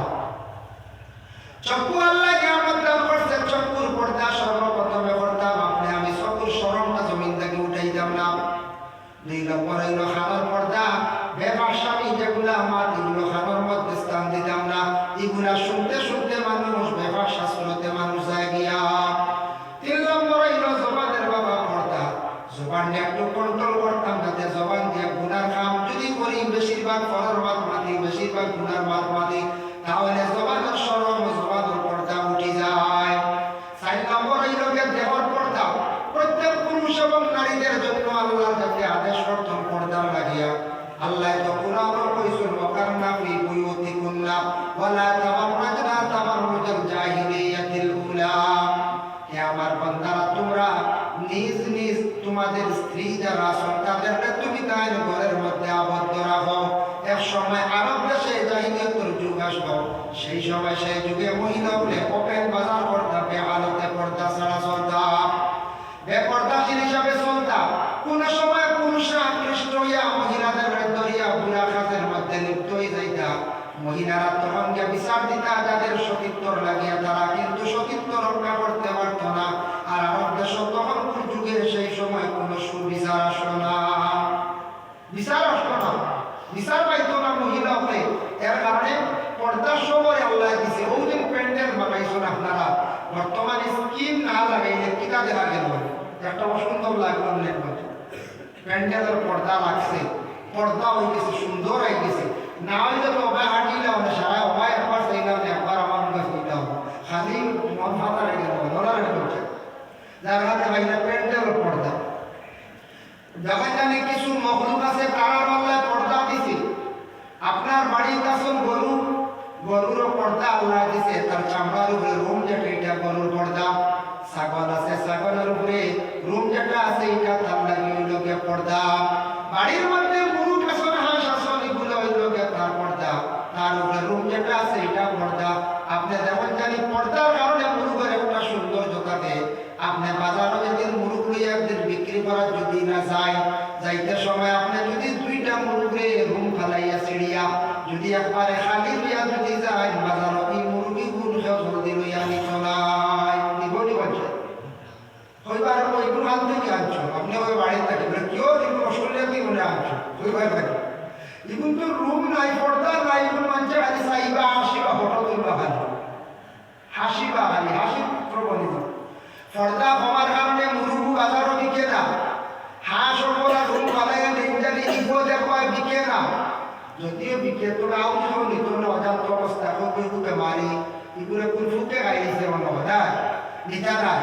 চক্ষু আল্লাহ কিয়ামত দান করছে, চক্ষুর পর্দা সর্বপ্রথমে করতাম আপনি আমি চক্ষুর শরমটা জমিন থেকে উঠাইতাম না। 2 নম্বর হইল খানোর পর্দা, বেফাসামি যেগুলা আমার এগুলো খানোর মধ্যে স্থান দিতাম না। এগুলা শুনতে শুনতে মানুষ বেফাসা শুনতে মানুষ যায় গিয়া। 3 নম্বর হইল জবানের বাবা পর্দা, জবানটা একটু কন্ট্রোল করতাম যাতে জবান দিয়ে গুনার কাম যদি করি বেশিরভাগ ফরর মাত মাতি, বেশিরভাগ গুনার মাত মাতি, তাহলে জবানের শরম জবানের পর্দা উঠে যায়। 4 নম্বর হইল দেহর পর্দা, প্রত্যেক পুরুষ এবং নারীদের জন্য আল্লাহ যাতে আদেশ করতেন পর্দার লাগিয়া। আল্লাহ তো কুরআনে কইছেন ওয়াকারনা ফি বুয়ুতিকুন্না ওয়ালা তাবাররাজনা তাবাররুজাল জাহিলিয়াতিল উলা, হে আমার বান্দারা তোমরা নিজ নিজ তোমাদের স্ত্রী যারা আছেন তাদেরকে তুমি তাদের ঘরের মধ্যে আবদ্ধ রাখো। এক সময় আরব দেশে জাহিলিয়াতের যুগ আসবে, সেই সময় সেই যুগে মহিলা বলে ওপেন বাজার করতে বেহালতে পর্দা ছাড়া চলতাম, বেপর্দাশীল হিসাবে চলতাম। কোন সময় পুরুষরা আকৃষ্ট হইয়া মহিলাদের দরিয়া বুড়া কাজের মধ্যে লিপ্ত হয়ে যাইতা, মহিলারা তখন গিয়ে বিচার দিতা যাদের সতীত্বর লাগিয়া, তারা কিন্তু সতীত্ব রক্ষা করতে পারত না। আর আরব দেশ তখন যুগের সেই সময় কোন সুবিচার আসলো না, বিচার আসলো না, বিচার পাইতো না মহিলা হলে। এর কারণে পর্দার সময় আল্লাহ দিছে ওই দিন প্যান্ডেল বানাইছেন আপনারা, বর্তমানে স্কিম না লাগাইলে কিনা দেখা গেল একটা অসুন্দর লাগলো প্যান্ডেলের পর্দা লাগছে, পর্দা হয়ে গেছে, সুন্দর হয়ে গেছে। না হইলে তো অবাই হাঁটিলে হবে সারা অবাই একবার চাইলাম একবার আমার কাছে হইতে হবে, খালি মন ফাঁকা রেখে দেবো ডলারে করছে যার হাতে ভাইলে প্যান্ডেলের পর্দা। যখন জানি কিছু মখলুক আছে তারার আল্লাহ পর্দা দিছে। আপনার বাড়ির কাছে গরু, গরুরও পর্দা আল্লাহ দিছে, তার চামড়ার উপরে রুম যেটা এটা গরুর পর্দা। ছাগল আছে, ছাগলের উপরে রুম যেটা আছে এটা তার লাগে হইল গে পর্দা। বাড়ির মধ্যে গরু কাছন হাঁস আসন এগুলো হইল গে তার পর্দা, তার উপরে রুম যেটা আছে এটা পর্দা। আপনি যেমন জানি পর্দার কারণে মুরুগের একটা সৌন্দর্য থাকে। আপনি বাজারে যদি মুরুগ লইয়া একদিন বিক্রি করার যদি না যায়, যাইতে সময় আপনি যদি 2টা মুরুগরে রুম ফালাইয়া ছিড়িয়া যদি একবারে খালি লইয়া যদি যায় বাজার এই মুরগি গুলো জলদি লইয়া নিত নাই, নিব নিবাচ্ছে হইবার ওইগুলো হাত থেকে আনছো আপনি ওই বাড়িতে থাকি বলে কেউ দিব অস্ট্রেলিয়া দিয়ে বলে আনছো হইবার থাকি। এখন তো রুম নাই, পর্দা নাই, এখন মানুষের খালি চাইবা হাসিবা ফটো তুলবা, খালি হাসিবা, খালি হাসি প্রবণিত। পর্দা হওয়ার কারণে মুরগু বাজারও বিকে না, হাঁস ওপরা রুম ফালাইয়া নিজানি ইগো দেখবায় বিকে না, যদিও বিকে তোরা আউট নিত না অজান্ত অবস্থা কইকু বেমারি এগুলো কোন ফুটে খাইছে মনে হয় না নিতা না।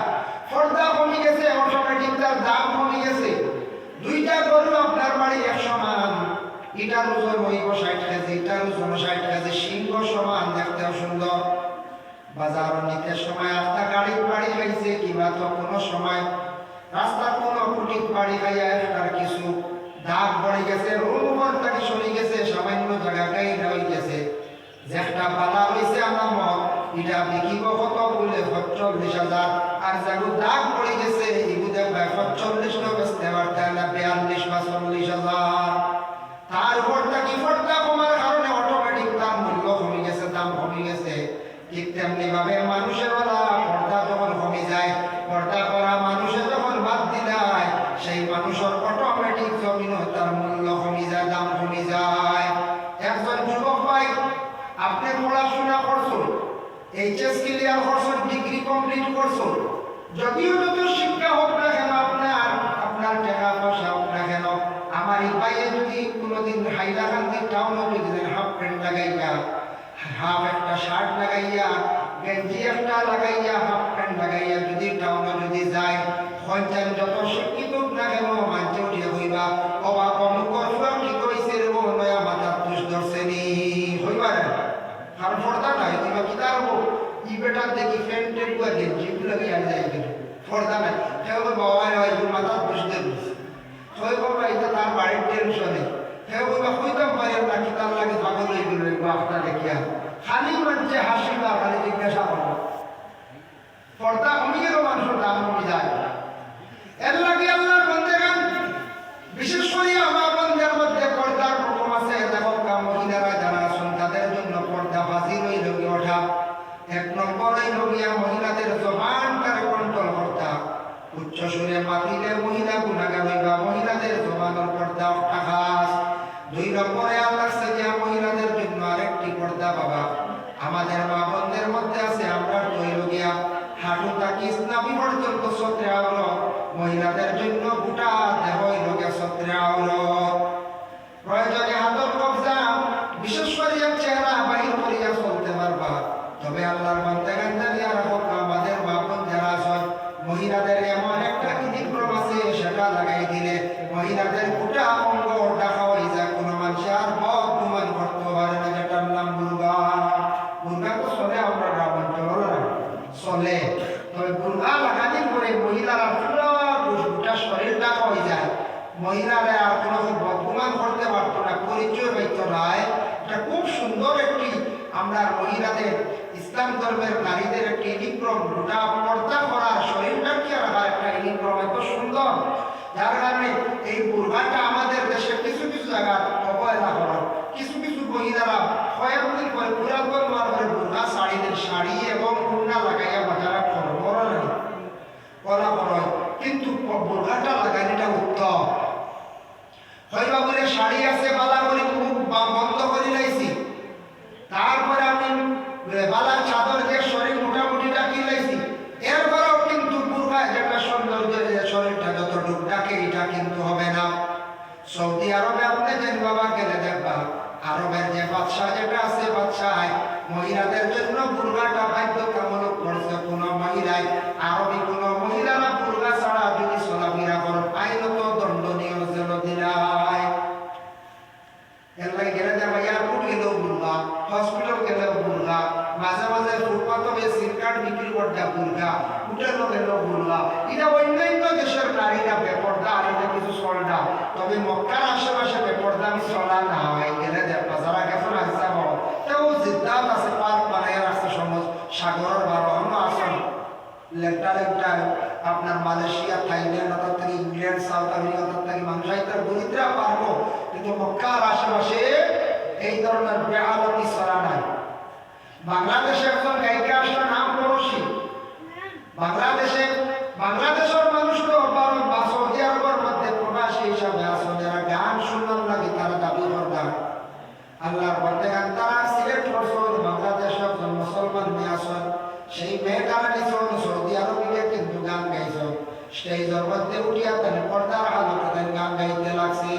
পর্দা কমে গেছে, অটোমেটিক তার দাম কমে গেছে। 2টা গরু আপনার বাড়ি 1 সমান, এটার ওজন হইব 60 কেজি, এটার ওজন 60 কেজি, সিংহ সমান, দেখতেও সুন্দর। বাজার নিতে সময় একটা গাড়ির বাড়ি খাইছে, কিংবা তো কোনো সময় রাস্তার কোনো কুটির বাড়ি খাইয়া তার কিছু দাগ পড়ে গেছে, রোগ তাকে সরে গেছে, সামান্য জায়গাটাই রয়ে গেছে। যেটা বালা রয়েছে আনামত এটা বিকিব কত বলে 45,000, আর যেগুলো দাগ পড়ে গেছে এগুলো 45 না বেচতে পারতেন না 42 বা 40,000। তার উপর তাকে পর্দা কমার কারণে অটোমেটিক তার মূল্য কমে গেছে, দাম কমে গেছে। ঠিক তেমনি ভাবে মানুষের পর্দা যখন কমে যায়, পর্দা করা মানুষের যখন বাদ দিলায় সেই মানুষের অটোমেটিক জমিন তার মূল্য কমে যায়, দাম কমে যায়। একজন যুবক ভাই আপনি পড়াশোনা করছেন, এইচএস ক্লিয়ার করছেন, ডিগ্রি কমপ্লিট করছেন, যদিও যত শিক্ষা হোক না কেন আপনার টাকা পয়সা হোক না কেন, আমার এই ভাইয়ে যদি কোনোদিন হাইলাকান্দি টাউনে যদি হাফ প্যান্ট লাগাইয়া, হাফ একটা শার্ট লাগাইয়া, গেঞ্জি একটা লাগাইয়া, হাফ প্যান্ট লাগাইয়া যদি টাউনে যদি যায়, হয়তো যত শিক্ষিত না কেন মানতে উঠিয়া হইবা অবাক অমুকর ফুয়া কি কইছে রে নয়া মাথার তুষ ধরছে নি হইবা না। কারণ পর্দা নাই, কিংবা কি তার ই বেটার দেখি প্যান্টে গুয়া গেঞ্জি লাগাইয়া যায়, কিন্তু পর্দা নাই, কেউ বাবা হয় মাথার তুষ ধরছে। হয়ে বাবা এটা তার বাড়ির টেনশনে হ্যাঁ বাবা হইতাম পারি না কি তার লাগে পাগল হয়ে গেল আপনার দেখিয়া খালি মানুষে হাসিবা খালি জিজ্ঞাসা করবো পর্দা কমে গেল মানুষের দাম কমে যায় এর লাগে আল্লাহর বান্দাগণ বিশেষ করে আমার বান্দার মধ্যে পর্দার প্রথম আছে দেখো মহিলারা যারা আছেন তাদের জন্য পর্দা বাজি হয়ে লগে ওঠা এক নম্বর হইল গিয়া মহিলাদের জবানটারে কন্ট্রোল করতা উচ্চ সুরে মাতিলে মহিলা গুণাগার হইবা মহিলাদের জবানের পর্দা ওঠা খাস দুই নম্বরে আল্লাহ সাজিয়া মহিলাদের জন্য আরেকটি পর্দা বাবা আমাদের মা বোনদের মধ্যে আছে আমরা হইল গিয়া হাঁটু তাকি ইসলামী পর্যন্ত সত্রে আলো মহিলাদের জন্য গোটা দেহ হইল গিয়া সত্রে আলো প্রয়োজনে হাতর কবজা বিশেষ করে চেহারা বাহির করিয়া চলতে পারবা তবে আল্লাহর বান্দাগান জানিয়া রাখো আমাদের মা বোন যারা আছেন মহিলাদের এমন একটা ব্যতিক্রম আছে সেটা লাগাই দিলে মহিলাদের গোটা অঙ্গ ঢাকা হয়ে যায় কোনো মানুষ আর বদগুমান করতে পারে না যেটার নাম বুর্গা বুর্গা তো চলে আমরা গ্রামাঞ্চল চলে তবে বুর্গা লাগানি করে মহিলারা পুরো গোটা শরীর ঢাকা হয়ে যায় মহিলারা আর কোনো বদগুমান করতে পারতো না পরিচয় পাইতো না এটা খুব সুন্দর একটি আমরা মহিলাদের ইসলাম ধর্মের নারীদের একটি ইনিক্রম গোটা পর্দা করার শরীরটাকে রাখার একটা ইনিক্রম এত সুন্দর যার কারণে এই বুর্গাটা আমাদের দেশে কিছু কিছু জায়গায় অবহেলা করা কিছু কিছু মহিলারা কয়েকদিন পরে পুরাতন মারবে বুর্গা শাড়িদের শাড়ি এবং বুর্গা লাগাইয়া বাজারে করা করে কিন্তু বুর্গাটা লাগানিটা উত্তম হইবা বলে শাড়ি আছে বালা করে মুখ বন্ধ করে লাইছি তারপরে আমি বালার চাদর দিয়ে শরীর মোটামুটি ডাকি লাইছি এরপরেও কিন্তু বুর্গা যেটা সৌন্দর্য শরীরটা যতটুকু ডাকে এটা কিন্তু হবে না সৌদি আরবে আপনি যেন বাবা গেলে দেখবা আরবের যে বাদশাহ যেটা আছে বাদশাহ মহিলাদের জন্য বুর্গাটা বাধ্যতামূলক করছে কোনো মহিলায় আরবি কোনো মহিলারা বুর্গা ছাড়া যদি চলাফেরা করেন আইনত দণ্ডনীয় যেন দিলায় এর লাগে গেলে দেখবা এয়ারপোর্ট গেলেও বুর্গা হসপিটাল গেলেও বুর্গা মাঝে মাঝে ফুটপাতে সিম কার্ড বিক্রি করতে বুর্গা হোটেলও গেলেও বুর্গা এটা অন্যান্য দেশের নারীরা বেপর্দা আর এটা কিছু চলনা তবে মক্কার আশেপাশে বেপর্দা আমি চলা না হয় গেলে দেখবা যারা গেছেন আসা হওয়া তেও জিদ্দাত আছে পার্ক বানাইয়া রাখছে সমাজ সাগরের বারোহন আসন লেপটা লেপটা আপনার মালয়েশিয়া থাইল্যান্ড অর্থাৎ থেকে ইংল্যান্ড সাউথ আমেরিকা অর্থাৎ থেকে মানুষ আইতার গরিবরা পারবো কিন্তু মক্কার আশেপাশে এই ধরনের বেহালতি চলা নাই বাংলাদেশে একজন গায়িকা আসলে নাম পড়শি বাংলাদেশের মানুষ তো সৌদি আরবের মধ্যে প্রবাসী হিসাবে আসেন যারা গান শুনলাম লাগে তারা দাবি করবেন আল্লাহর বলতে গান তারা সিলেক্ট করছেন বাংলাদেশে একজন মুসলমান মেয়ে আসেন সেই মেয়েটার নিচন সৌদি আরবে কিন্তু গান গাইছেন স্টেজের মধ্যে উঠিয়া তাদের পর্দার হালতে গান গাইতে লাগছি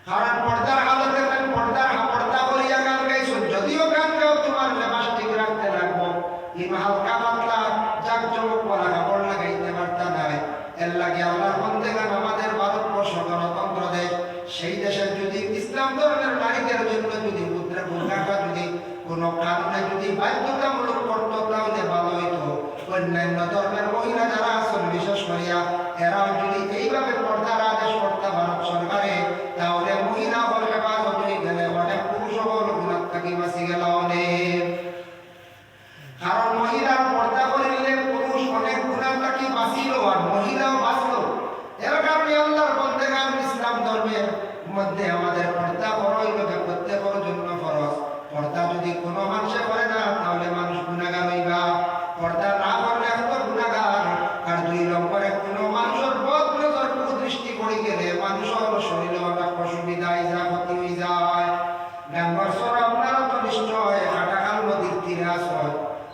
কারণ পর্দার হালতে পর্দা করিয়া গান গাইছেন যদিও গান গাও তোমার লেবাস ঠিক রাখতে লাগবো হালকা পাতলা জাকজমক করা কাপড় লাগাইতে পারতা নাই এর লাগে আল্লাহর বন্দেগান আমাদের ভারতবর্ষ গণতন্ত্র দেশ সেই দেশের যদি ইসলাম ধর্মের নারীদের জন্য যদি বুর্গাটা যদি কোনো কারণে যদি বাধ্যতামূলক করতো তাহলে ভালো হইতো অন্যান্য ধর্মের মহিলা যারা আছেন বিশেষ করিয়া এরাও যদি এইভাবে পর্দার আদেশ করতে ভারত সরকারে তাহলে মহিলা হল হেফাজত হয়ে গেলে অনেক পুরুষ হল গুণার থাকি বাঁচি গেল অনেক কারণ মহিলার পর্দা করিলে পুরুষ অনেক গুণার থাকি বাঁচিল আর মহিলাও বাঁচল এর কারণে আল্লাহর বন্দেগান ইসলাম ধর্মের মধ্যে আমাদের পর্দা বড়ই লোকে প্রত্যেকের জন্য ফরজ পর্দা যদি কোনো মানুষে করে না তাহলে মানুষ গুণাগার হইবা পর্দা না করলে এত গুণাগার আর দুই নম্বরে কোনো মানুষের বদ নজর কুদৃষ্টি করে গেলে মানুষের শরীরে অনেক অসুবিধা ক্ষতি হয়ে যায় গাঙ্গর আপনারা তো নিশ্চয় হাটাখাল নদীর তীরে আসয়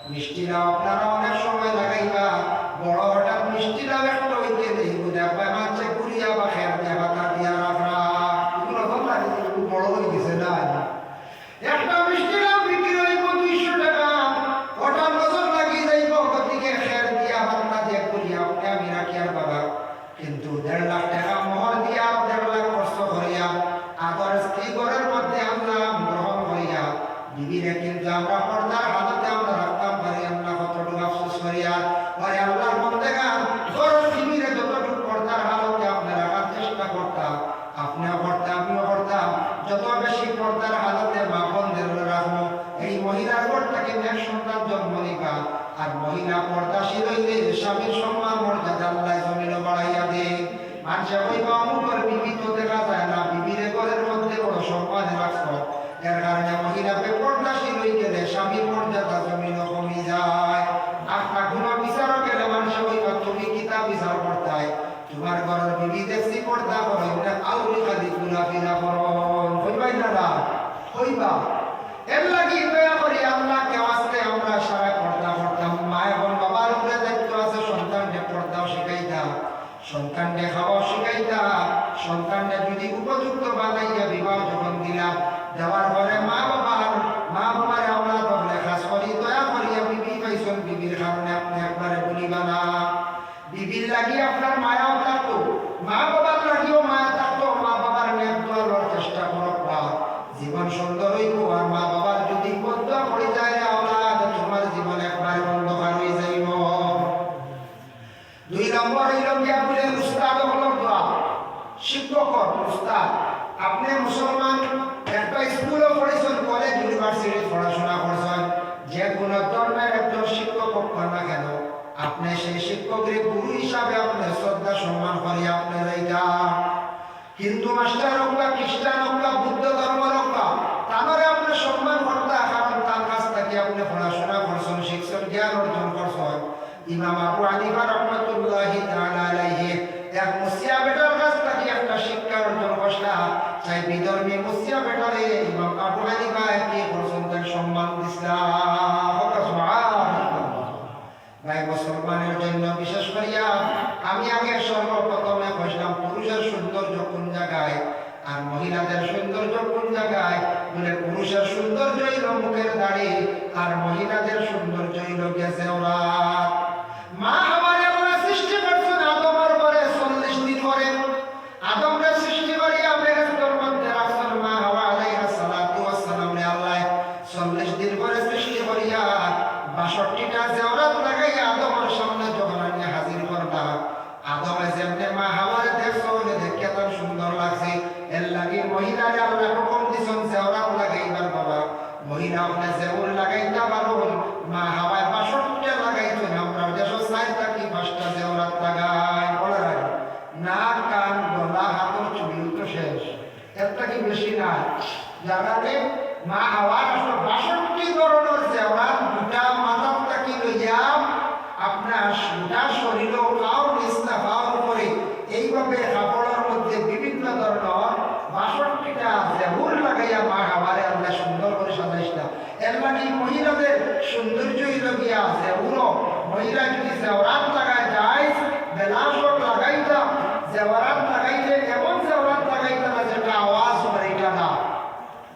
মিষ্টিরা আপনারা অনেক সময় লাগাইবা বড় হঠাৎ মিষ্টিরা একটা হইতে দেখবো দেখবা মাঝে ঘুরিয়া বা খেয়াল দিয়া বা দিয়া রাখা এগুলো তো লাগে বড় হয়ে গেছে না একটা মিষ্টিরা বিক্রি হইব 200 টাকা ওটার নজর লাগিয়ে যাইব গতিকে খেয়াল দিয়া বান্না দিয়ে ঘুরিয়া আপনি আমি রাখি আর বাবা কিন্তু 1.5 লাখ টাকা মোহর দিয়া 1.5 লাখ কষ্ট করিয়া আদর স্ত্রী ঘরের মধ্যে আনলাম গ্রহণ করিয়া বিবিরে কিন্তু আমরা পর্দার হালতে আমরা রাখতাম পারি আমরা কতটুকু মহিলা পর্দাশীল হইলে স্বামীর সম্মান মর্যাদা আল্লাহ জমিনে বাড়াইয়া দে। মানুষে কইবা অমুকের বিবি তো দেখা যায় না, বিবিরে ঘরের মধ্যে বড় সম্মানে রাখছ, এর কারণে মহিলা বেপর্দাশীল হয়ে গেলে স্বামীর মর্যাদা জমিনে কমে যায়। একটা গুণা বিচারও গেলে মানুষে কইবা তুমি কিতা বিচার করতাই, তোমার ঘরের বিবি দেখছি পর্দা করো, আউলি খালি ঘুরাফিরা করো, হইবাই না হইবা। এর লাগি দয়া করি আল্লাহকে আস্তে আমরা সারা পর্দা করতাম। মা এবং বাবার উপরে দায়িত্ব আছে সন্তানকে পর্দাও শিখাইতা, সন্তানকে খাওয়াও শিখাইতা। সন্তানকে যদি উপযুক্ত বানাইয়া বিবাহ যখন দিলা, দেওয়ার পরে মা বাবার আওলাদ হলে খাস করি দয়া করিয়া বিবি পাইছেন, বিবির কারণে আপনি একবারে ভুলিবা না। বিবির লাগি আপনার মায়াও থাকতো, মা বাবার লাগিও মায়া থাকতো। মা বাবার নেক দোয়ার চেষ্টা করো, জীবন সুন্দর হইব। আর মা বাবার যদি বদয়া পড়ে যায় আওলাদ, তোমার জীবন একবারে অন্ধকার হয়ে যাইব। 2 নম্বর হইল গিয়া বলে উস্তাদ হলো দোয়া, শিক্ষক উস্তাদ। আপনি মুসলমান একটা স্কুলে পড়েছেন, কলেজ ইউনিভার্সিটি পড়াশোনা করছেন, যে কোনো ধর্মের একজন শিক্ষক হোক না কেন, আপনি সেই শিক্ষকের গুরু হিসাবে আপনি শ্রদ্ধা সম্মান করি। আপনার এইটা হিন্দু মাস্টার হোক বা খ্রিস্টান হোক বা বুদ্ধ ধর্ম হোক বা তাহলে আপনি সম্মান করতে, কারণ তার কাছ থেকে আপনি পড়াশোনা করছেন, শিক্ষণ জ্ঞান অর্জন করছেন। ইমাম আবু হানিফা রাহমাতুল্লাহি তাআলা আলাইহি এক মুসিয়া বেটার কাছ থেকে একটা শিক্ষা অর্জন করছে, তাই বিধর্মী মুসিয়া বেটারে ইমাম আবু হানিফা কি করছেন, তার সম্মান দিছিলেন। ভাই মুসলমানের জন্য বিশেষ করিয়া আমি আগে সর্বপ্রথমে বসলাম পুরুষের সৌন্দর্য কোন জায়গায় আর মহিলাদের সৌন্দর্য কোন জায়গায়। বলে পুরুষের সৌন্দর্য হইল মুখের দাড়ি, আর মহিলাদের সৌন্দর্য হইল গেছে ওরা। মা আমার আল্লাহ সৃষ্টি করছেন আদমের পরে 40 দিন পরে, আদমকে সৃষ্টি করিয়া বেহেশতের মধ্যে রাখছেন মা হাওয়া আলাইহা সালাতু ওয়াস সালাম রে আল্লাহ 40 দিন পরে সৃষ্টি করিয়া 62টা জেওরাত লাগাইয়া আদমের সামনে যখন আনিয়া হাজির করলা, আদমে যেমনে মা হাওয়ারে দেখছো দেখে তার সুন্দর লাগছে, এর লাগি মহিলারে আল্লাহ হুকুম দিছেন জেওরাত লাগাইবার। বাবা মহিলা আপনি জেওর লাগাইতা পারুন, মা হাওয়ায় 62টা লাগাইছেন। আমরা দেশে 4টা কি 5টা জেওরাত লাগাই, বলা লাগে নাক কান গলা হাতের চুল তো শেষ, একটা কি বেশি না। জানালে মা হাওয়ার 62 ধরনের জেওরাত দুটা মাথার থাকি লইয়া আপনার গোটা শরীরও কাউ নিস্তা পাওয়ার উপরে এইভাবে কাপড়ের মধ্যে বিভিন্ন ধরনের 62টা জেউর লাগাইয়া মা হাওয়ারে আল্লাহ সুন্দর করে সাজাইছিলাম। এর মানে মহিলাদের সৌন্দর্য হইল গিয়া জেউরও। মহিলা যদি জেওরাত লাগায় যায়, বেলাসক লাগাইতা, জেওরাত লাগাইলে এমন জেওরাত লাগাইতা না যেটা আওয়াজ করে, এটা না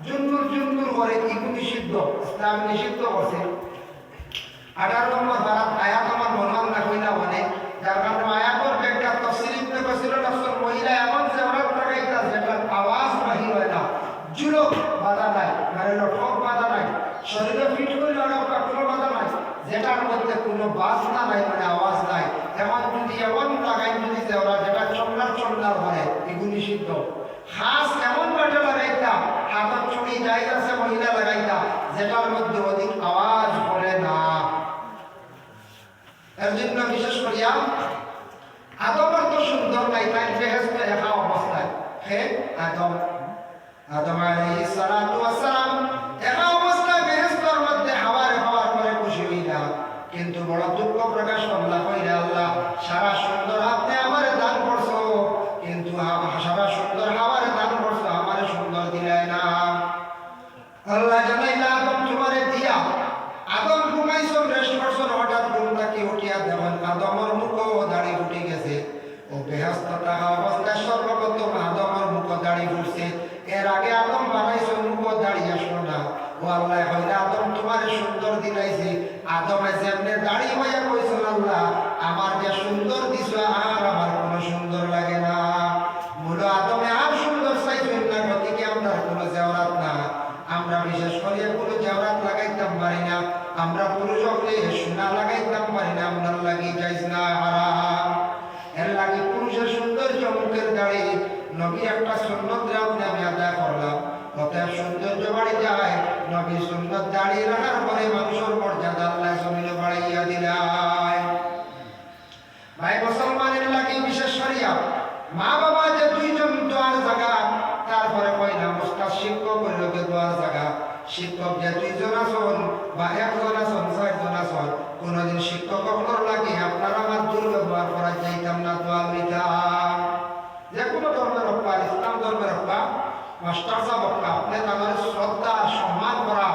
জুন্দুর জুন্দুর করে, এগুলো নিষিদ্ধ, ইসলাম নিষিদ্ধ করছে। 18 নম্বর বারাত আয়াত আমার মনন না কইলা মানে, যার কারণে আয়াতের ব্যাখ্যা তাফসীর ইবনে কাসির রাসূল মহিলা এমন জেওরাত লাগাইতা যেটা আওয়াজ বাহির হয় না, জুলক বাধা নাই, মানে লটক বাধা নাই, শরীরে ফিট করে লাগাটা কোনো বাধা নাই, যেটার মধ্যে কোনো বাজনা নাই, মানে আওয়াজ নাই। এমন যদি এমন লাগাই যদি জেওরাত যেটা চমলার হয়, এগুলো নিষিদ্ধ। খাস এমন বাটা লাগাইতা, হাতের চুড়ি যাই আছে মহিলা লাগাইতা যেটার মধ্যে অধিক আওয়াজ করে না। এর জন্য বিশেষ করিয়া আদমের তো সুন্দর নাই, তাই বেহেশতে একা অবস্থায় হে আদম আলাইহিস সালাতু ওয়াস সালাম একা অবস্থায় বেহেশতের মধ্যে হাওয়ার পরে খুশি হইলা, কিন্তু বড় দুঃখ প্রকাশ করলা, কইরা আল্লাহ সারা সুন্দর আপনি আমারে দান করছো, কিন্তু সারা সুন্দর হাওয়ারে দান করছো, আমারে সুন্দর দিলাই না। আল্লাহ জানাইলা আদম তোমারে দিয়া, আদম ঘুমাইছো রেস্ট করছো, হঠাৎ ঘুম থেকে উঠিয়া দেখেন আদমের মুখও দাড়ি উঠে গেছে। ও বেহেশত থাকা অবস্থায় সর্বপ্রথম আদমের মুখ দাড়ি উঠছে, এর আগে আদম বানাইছো মুখ দাড়ি আসলো না। ও আল্লাহ কইলা আদম তোমারে সুন্দর দিলাইছে, আদমে যেমনে দাড়ি হইয়া কইছো আল্লাহ আমার যে সুন্দর দিছো আর আমার কোনো সুন্দর লাগে না। মূল আদমে আর সুন্দর চাইছেন না, গতিকে আমরা কোনো জেওরাত না, আমরা বিশেষ করে কোনো জেওরাত লাগাইতাম পারি না, আমরা পুরুষ হলে সোনা লাগাইতাম পারি না, আপনার লাগি যাইস না হারাম। এর লাগি পুরুষের সৌন্দর্য মুখের দাড়ি, নবী একটা সুন্নত আপনি আমি আদায় করলাম, অতএব সৌন্দর্য বাড়ি যায়। নবী সুন্নত দাড়ি রাখার পরে মানুষের মর্যাদা আল্লাহ জমিনে বাড়াইয়া দিলাম। শিক্ষক হইল দোয়ার জায়গা। শিক্ষক যে 2 জন আছেন বা 1 জন আছেন 4 জন আছেন, কোনদিন শিক্ষক হওয়ার লাগে আপনারা আমার দুর্ব্যবহার করা চাইতাম না, দোয়া লইতাম। যে কোনো ধর্মের হোক, ইসলাম ধর্মের হোক, মাস্টার সাহেব হোক, আপনি তাদের শ্রদ্ধা সম্মান করা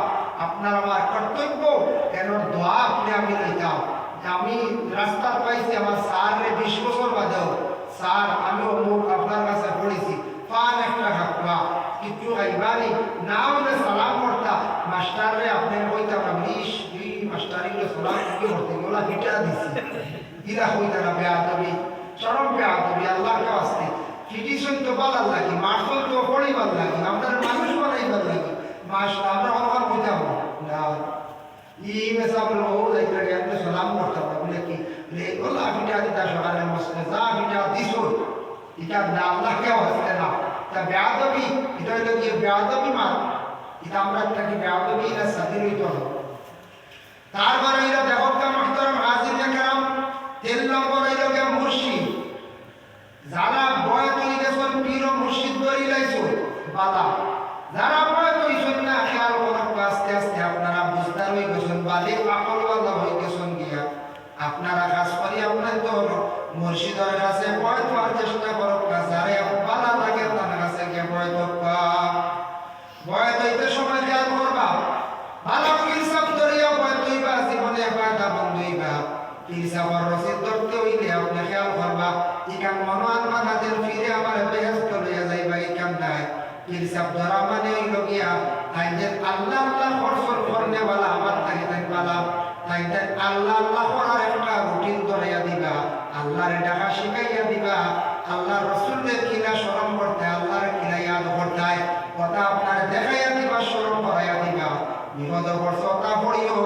আপনার আমার কর্তব্য। কেন দোয়া আপনি আমি লইতাম। আমি রাস্তার পাইছি আমার স্যারের 20 বছর বাদেও, স্যার আমি অমুক আপনার কাছে পড়েছি, পান একটা খাপা কিছু খাইবানি না হলে সালাম করতা মাস্টারে আপনি কইতাম না, মাস্টারিগুলো সালাম কি করতে ওলা পিঠা দিছি ইরা হইতা না, বেয়াদবি, চরম বেয়াদবি। আল্লাহকে আসতে পিটিশন তো বলার লাগি, মার্শল তো পড়িবার লাগি, আপনার মানুষ বানাইবার লাগি, মাস্টার আমরা আমার কইতাম না ই মেসাবল ও যাইতে গেলে সালাম করতাম না বলে কি লে ওলা পিঠা দিতা সকালে মসজিদে যা পিঠা দিছো এটা না আল্লাহকে আসতে না। তা বেয়াদবি এটা হইল কি বেয়াদবি মা, এটা আমরা একটা কি বেয়াদবি না সাথে হইত না। তারপরে হইল দেখো মুহতারাম হাজির کرام 3 নম্বর হইল কি মুর্শিদ। যারা বয়স হয়ে গেছেন পীর ও মুর্শিদ ধরে লাইছো বালা, যারা বয়স হইছেন না খেয়াল করো আস্তে আস্তে আপনারা বুঝদার হয়ে গেছেন, বালিক আকলওয়ালা হয়ে গেছেন গিয়া আপনারা কাজ করি আপনার তো মুর্শিদের কাছে বয়স হওয়ার চেষ্টা করো। যারে বালা লাগে তার কাছে গিয়ে বয়স হোকা, বয়স হইতে সময় খেয়াল করবা, ভালো পীর সাহেব ধরিয়া বয়স হইবা, জীবনে বাধা বন্ধ হইবা। পীর সাহেবের রসিদ ধরতে হইলে আপনি খেয়াল করবা, ইকান মনোয়ান মানাদের ফিরে আমার বেহেস্ত লইয়া যাইবা, ইকান নাই। পীর সাহেব ধরা মানে হইল গিয়া তাইদের আল্লাহ আল্লাহ খরচর করনেওয়ালা আমার তাকে তাই পালা, তাইদের আল্লাহ আল্লাহ করার একটা রুটিন ধরাইয়া দিবা, আল্লাহর ডাকা শিখাইয়া দিবা, আল্লাহ রসুলের কিলা স্মরণ করতে, আল্লাহর কিলা ইয়াদ করতে, কথা আপনার দেখাইয়া দিবা, স্মরণ করাইয়া দিবা। বিপদ পড়ছ তা পড়িও,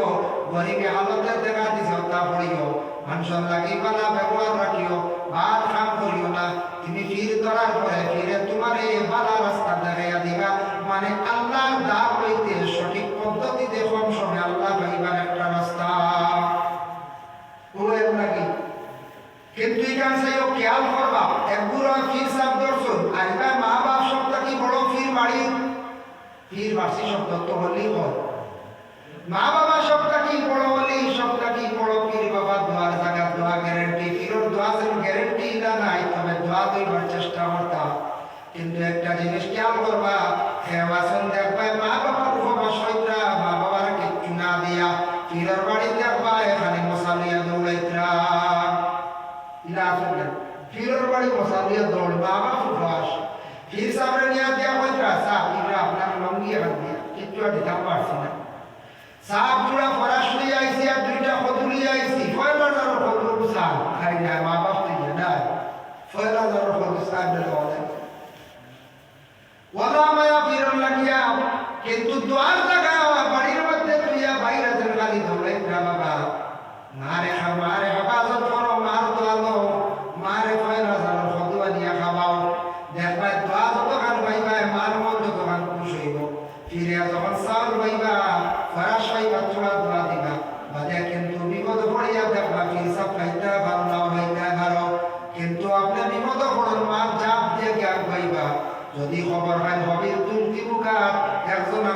গরিবী হালতে দেখা দিছ তা পড়িও, মানুষের লাগি পালা ব্যবহার রাখিও, ভাত খাম করিও না। তুমি ফির ধরার পরে ফিরে তোমার এই বালা রাস্তা দেখাইয়া দিবা, মানে আল্লাহর দাব হইতে সঠিক পদ্ধতিতে কম সময় আল্লাহ পাইবার একটা রাস্তা ওর লাগি। কিন্তু এখান চাইও খেয়াল করবা, একগুলো ফির সাপ দর্শন আইবা মা বাপ সবটা কি বড় ফির বাড়ি, ফির বাড়ছি শব্দ তো হলেই হয়, মা বাবা সবটা কি বড় হলেই সবটা কি বড় পীর বাবা দোয়ার জায়গা দোয়া গ্যারেন্টি, ফিরোর দোয়া যেন গ্যারেন্টি না নাই, তবে দোয়া দইবার চেষ্টা করতাম। কিন্তু একটা জিনিস খেয়াল করবা, হেওয়াসন দেখবা মা বাবার উপবাস হইতরা, মা বাবার কিচ্ছু না দিয়া ফিরোর বাড়ি দেখবা এখানে মশালিয়া দৌড়াইতরা, ইলা আসলে ফিরোর বাড়ি মশালিয়া দৌড়, মা বাবা উপবাস, ফির সামনে নিয়ে দিয়া হইতরা সাহ ইরা আপনার লঙ্গি হাত দিয়া কিচ্ছু দিতাম পারছি না, সাপ জোড়া ফরাসলি আইছি আর 2টা খদুলি আইছি, 6,000 খদুল সাপ খাই না মা বাপ থেকে না, 6,000 খদুল সাপ দিলে ওলা মায়া ফিরন লাগিয়া। কিন্তু দোয়ার জায়গা বাড়ির মধ্যে তুইয়া বাইরে যেন খালি দৌড়াই না বাবা, মারে হেফাজত করো, মার দোয়া লো, মারে 6,000 খদুয়া নিয়ে খাওয়াও, দেখবা দোয়া যতখান পাইবা মার মন যতখান খুশ হইব, ফিরে যখন চাউল পাইবা ফরাস পাইবা চোড়া দোয়া দিবা বাদে, কিন্তু বিপদ পড়িয়া দেখবা ফির সাপ খাইতে ভালো না হইতে পারো, কিন্তু আপনি বিপদ পড়ন মার জাপ দিয়ে জ্ঞান পাইবা। যদি খবর হয় হবির তুলতি বুকাত একজন